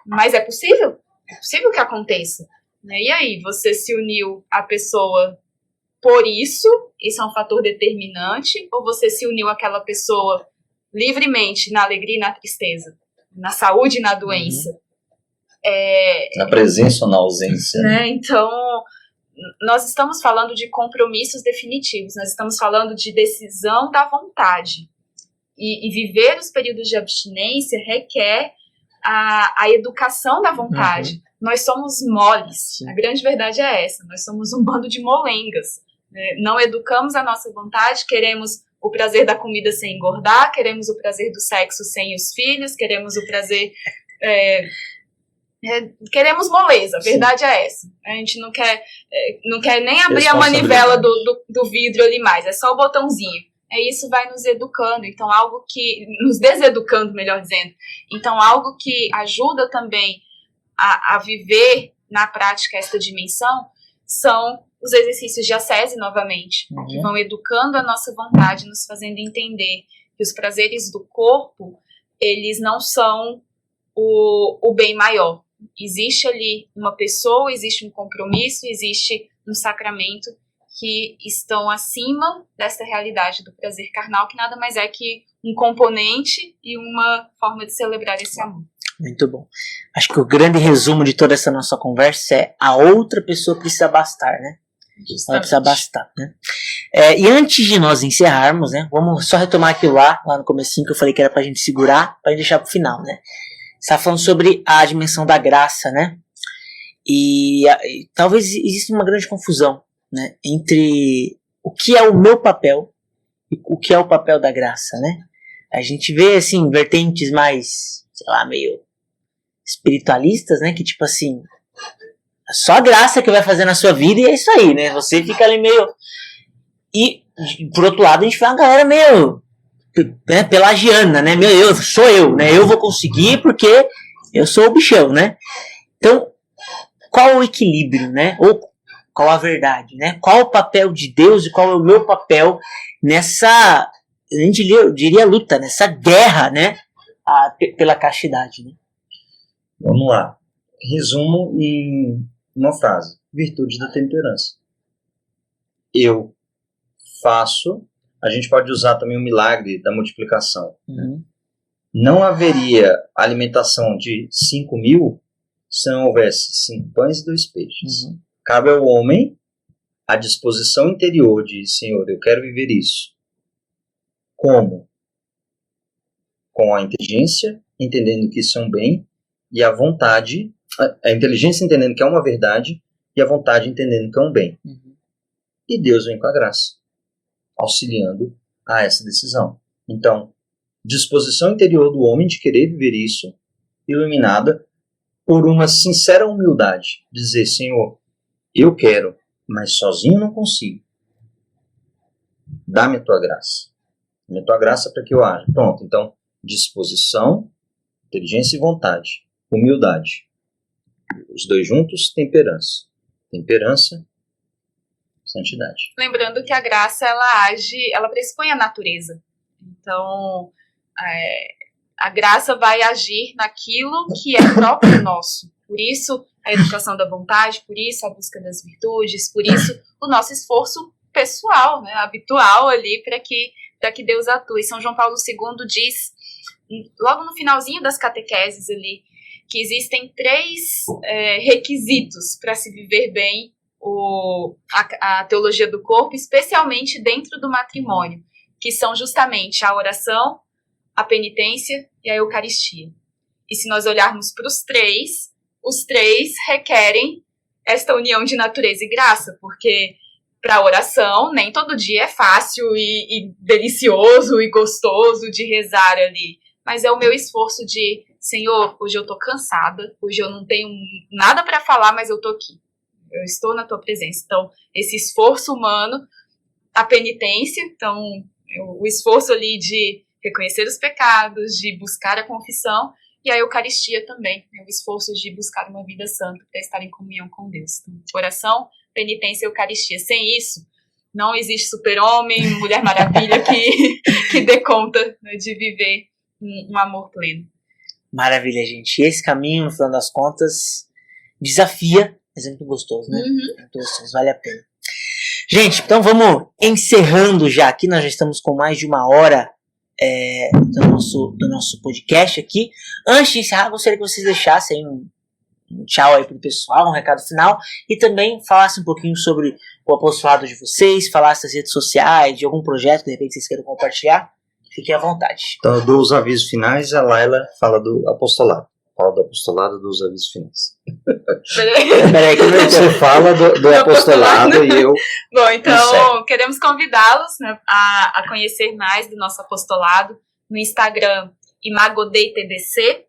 S3: Mas é possível? É possível que aconteça. E aí, você se uniu à pessoa por isso é um fator determinante, ou você se uniu àquela pessoa livremente na alegria e na tristeza, na saúde e na doença?
S2: Na presença ou na ausência?
S3: Né? Então, nós estamos falando de compromissos definitivos, nós estamos falando de decisão da vontade. E viver os períodos de abstinência requer a educação da vontade. Nós somos moles. Sim. A grande verdade é essa. Nós somos um bando de molengas. Não educamos a nossa vontade, queremos o prazer da comida sem engordar, queremos o prazer do sexo sem os filhos, queremos o prazer... queremos moleza, a verdade é essa. A gente não quer nem abrir a manivela do vidro ali mais, é só o botãozinho. Isso vai nos educando, então algo que... nos deseducando, melhor dizendo. Então algo que ajuda também a viver na prática esta dimensão são os exercícios de ascese, novamente, que vão educando a nossa vontade, nos fazendo entender que os prazeres do corpo, eles não são o bem maior. Existe ali uma pessoa, existe um compromisso, existe um sacramento que estão acima dessa realidade do prazer carnal, que nada mais é que um componente e uma forma de celebrar esse amor.
S1: Muito bom. Acho que o grande resumo de toda essa nossa conversa é a outra pessoa precisa bastar, né? Ela precisa bastar, né? E antes de nós encerrarmos, né? Vamos só retomar aquilo lá no comecinho que eu falei que era pra gente segurar, pra gente deixar pro final, né? Você tá falando sobre a dimensão da graça, né? E talvez exista uma grande confusão, né? Entre o que é o meu papel e o que é o papel da graça, né? A gente vê, assim, vertentes mais, sei lá, meio espiritualistas, né? Que tipo assim, só a graça que vai fazer na sua vida e é isso aí, né? Você fica ali meio... E, por outro lado, a gente vê uma galera meio... né, pelagiana, né? Sou eu, né? Eu vou conseguir porque eu sou o bichão, né? Então, qual o equilíbrio, né? Ou qual a verdade, né? Qual o papel de Deus e qual é o meu papel nessa, eu diria luta, nessa guerra, né? Pela castidade, né?
S2: Vamos lá. Resumo em uma frase. Virtude da temperança. Eu faço a gente pode usar também o milagre da multiplicação.
S1: Uhum.
S2: Não haveria alimentação de 5.000 se não houvesse 5 pães e 2 peixes.
S1: Uhum.
S2: Cabe ao homem a disposição interior de, Senhor, eu quero viver isso. Como? Com a inteligência, entendendo que isso é um bem, e a vontade, a inteligência entendendo que é uma verdade, e a vontade entendendo que é um bem.
S1: Uhum.
S2: E Deus vem com a graça, auxiliando a essa decisão. Então, disposição interior do homem de querer viver isso, iluminada por uma sincera humildade. Dizer, Senhor, eu quero, mas sozinho não consigo. Dá-me a tua graça. Dá-me a tua graça para que eu haja. Pronto, então, disposição, inteligência e vontade. Humildade. Os dois juntos, temperança. Temperança, santidade.
S3: Lembrando que a graça, ela age, ela pressupõe a natureza. Então, a graça vai agir naquilo que é próprio nosso. Por isso, a educação da vontade, por isso, a busca das virtudes, por isso, o nosso esforço pessoal, né, habitual ali, para que Deus atue. São João Paulo II diz, logo no finalzinho das catequeses ali, que existem 3 requisitos para se viver bem a teologia do corpo, especialmente dentro do matrimônio, que são justamente a oração, a penitência e a Eucaristia. E se nós olharmos para os 3 requerem esta união de natureza e graça, porque para a oração nem todo dia é fácil e delicioso e gostoso de rezar ali, mas é o meu esforço de, Senhor, hoje eu estou cansada, hoje eu não tenho nada para falar, mas eu estou aqui, eu estou na tua presença. Então, esse esforço humano, a penitência, então o esforço ali de reconhecer os pecados, de buscar a confissão, e a Eucaristia também, o esforço de buscar uma vida santa para estar em comunhão com Deus. Então, oração, penitência e Eucaristia. Sem isso, não existe super-homem, Mulher Maravilha que dê conta, né, de viver um amor pleno.
S1: Maravilha, gente. E esse caminho, no final das contas, desafia, mas é muito gostoso, né?
S3: Uhum.
S1: É muito gostoso, vale a pena. Gente, então vamos encerrando já aqui. Nós já estamos com mais de 1 hora do nosso podcast aqui. Antes de encerrar, gostaria que vocês deixassem um tchau aí pro pessoal, um recado final, e também falassem um pouquinho sobre o apostolado de vocês, falassem das redes sociais, de algum projeto que de repente vocês queiram compartilhar. Fiquem à vontade.
S2: Então, eu dou os avisos finais, a Laila fala do apostolado. Fala do apostolado, dos avisos finais.
S1: Peraí, que
S2: você fala do apostolado e eu...
S3: Bom, então, queremos convidá-los, né, a conhecer mais do nosso apostolado no Instagram, imagodeitdc.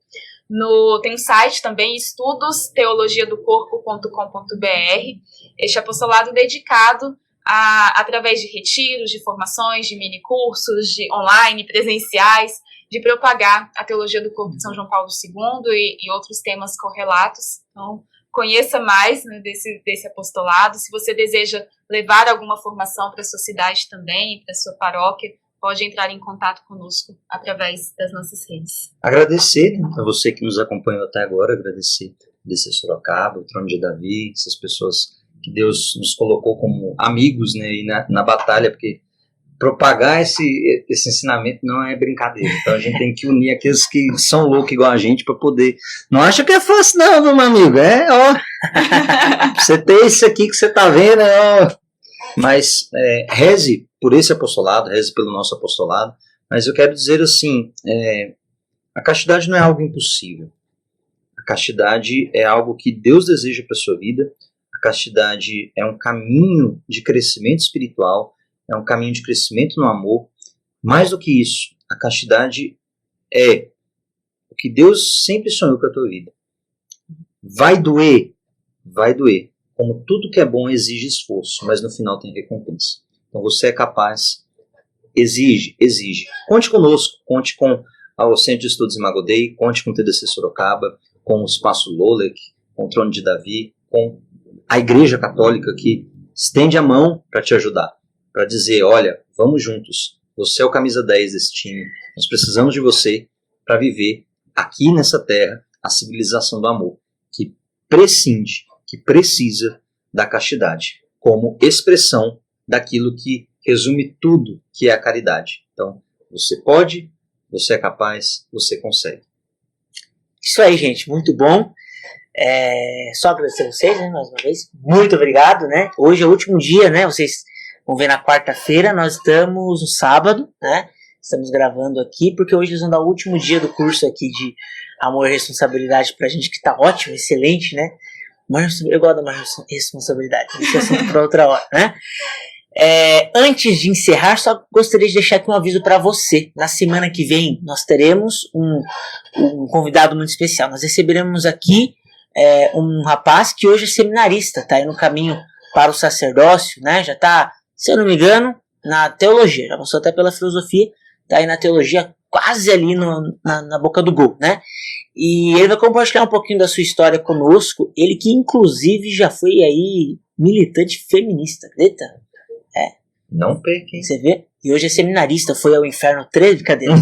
S3: Tem um site também, estudosteologiadocorpo.com.br. Este apostolado dedicado através de retiros, de formações, de mini-cursos, de online, presenciais, de propagar a teologia do corpo de São João Paulo II e outros temas correlatos. Então, conheça mais, né, desse apostolado. Se você deseja levar alguma formação para a sua cidade também, para a sua paróquia, pode entrar em contato conosco através das nossas redes.
S2: Agradecer, né, a você que nos acompanhou até agora, agradecer DC Sorocaba, o Trono de Davi, essas pessoas que Deus nos colocou como amigos, né, e na batalha, porque propagar esse ensinamento não é brincadeira. Então a gente tem que unir aqueles que são loucos igual a gente para poder... Não acha que é fácil não, meu amigo. Você tem isso aqui que você tá vendo, Mas reze por esse apostolado, reze pelo nosso apostolado. Mas eu quero dizer assim, a castidade não é algo impossível. A castidade é algo que Deus deseja para a sua vida. A castidade é um caminho de crescimento espiritual, é um caminho de crescimento no amor. Mais do que isso, a castidade é o que Deus sempre sonhou para a tua vida. Vai doer. Como tudo que é bom exige esforço, mas no final tem recompensa. Então você é capaz, exige. Conte conosco, conte com o Centro de Estudos Imagodei, conte com o TDC Sorocaba, com o Espaço Lolek, com o Trono de Davi, com a Igreja Católica que estende a mão para te ajudar. Para dizer, olha, vamos juntos, você é o camisa 10 desse time, nós precisamos de você para viver aqui nessa terra a civilização do amor, que prescinde, que precisa da castidade, como expressão daquilo que resume tudo que é a caridade. Então, você pode, você é capaz, você consegue.
S1: Isso aí, gente, muito bom. Só agradecer a vocês, né, mais uma vez. Muito obrigado, né? Hoje é o último dia, né? Vocês vão ver na quarta-feira, nós estamos no sábado, né? Estamos gravando aqui, porque hoje eles vão dar o último dia do curso aqui de Amor e Responsabilidade pra gente, que tá ótimo, excelente, né? Eu gosto da maior responsabilidade, esse é assunto para outra hora, né? Antes de encerrar, só gostaria de deixar aqui um aviso para você. Na semana que vem, nós teremos um convidado muito especial. Nós receberemos aqui um rapaz que hoje é seminarista, tá aí no caminho para o sacerdócio, né? Já tá, se eu não me engano, na teologia, já passou até pela filosofia, tá aí na teologia, quase ali na boca do gol, né? E ele vai compartilhar um pouquinho da sua história conosco, ele que inclusive já foi aí militante feminista, acredita?
S2: Não perca, hein?
S1: Você vê? E hoje é seminarista, foi ao inferno 3, brincadeira.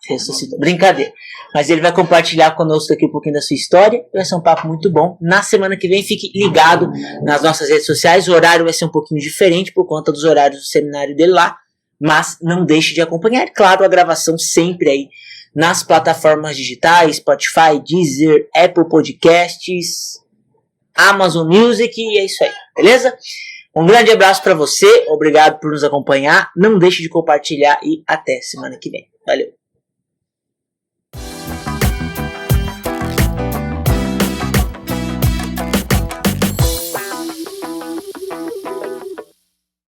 S1: Ressuscitou. Brincadeira. Mas ele vai compartilhar conosco aqui um pouquinho da sua história. Vai ser um papo muito bom. Na semana que vem, fique ligado nas nossas redes sociais. O horário vai ser um pouquinho diferente por conta dos horários do seminário dele lá. Mas não deixe de acompanhar, claro, a gravação sempre aí nas plataformas digitais, Spotify, Deezer, Apple Podcasts, Amazon Music, e é isso aí, beleza? Um grande abraço para você, obrigado por nos acompanhar, não deixe de compartilhar e até semana que vem. Valeu!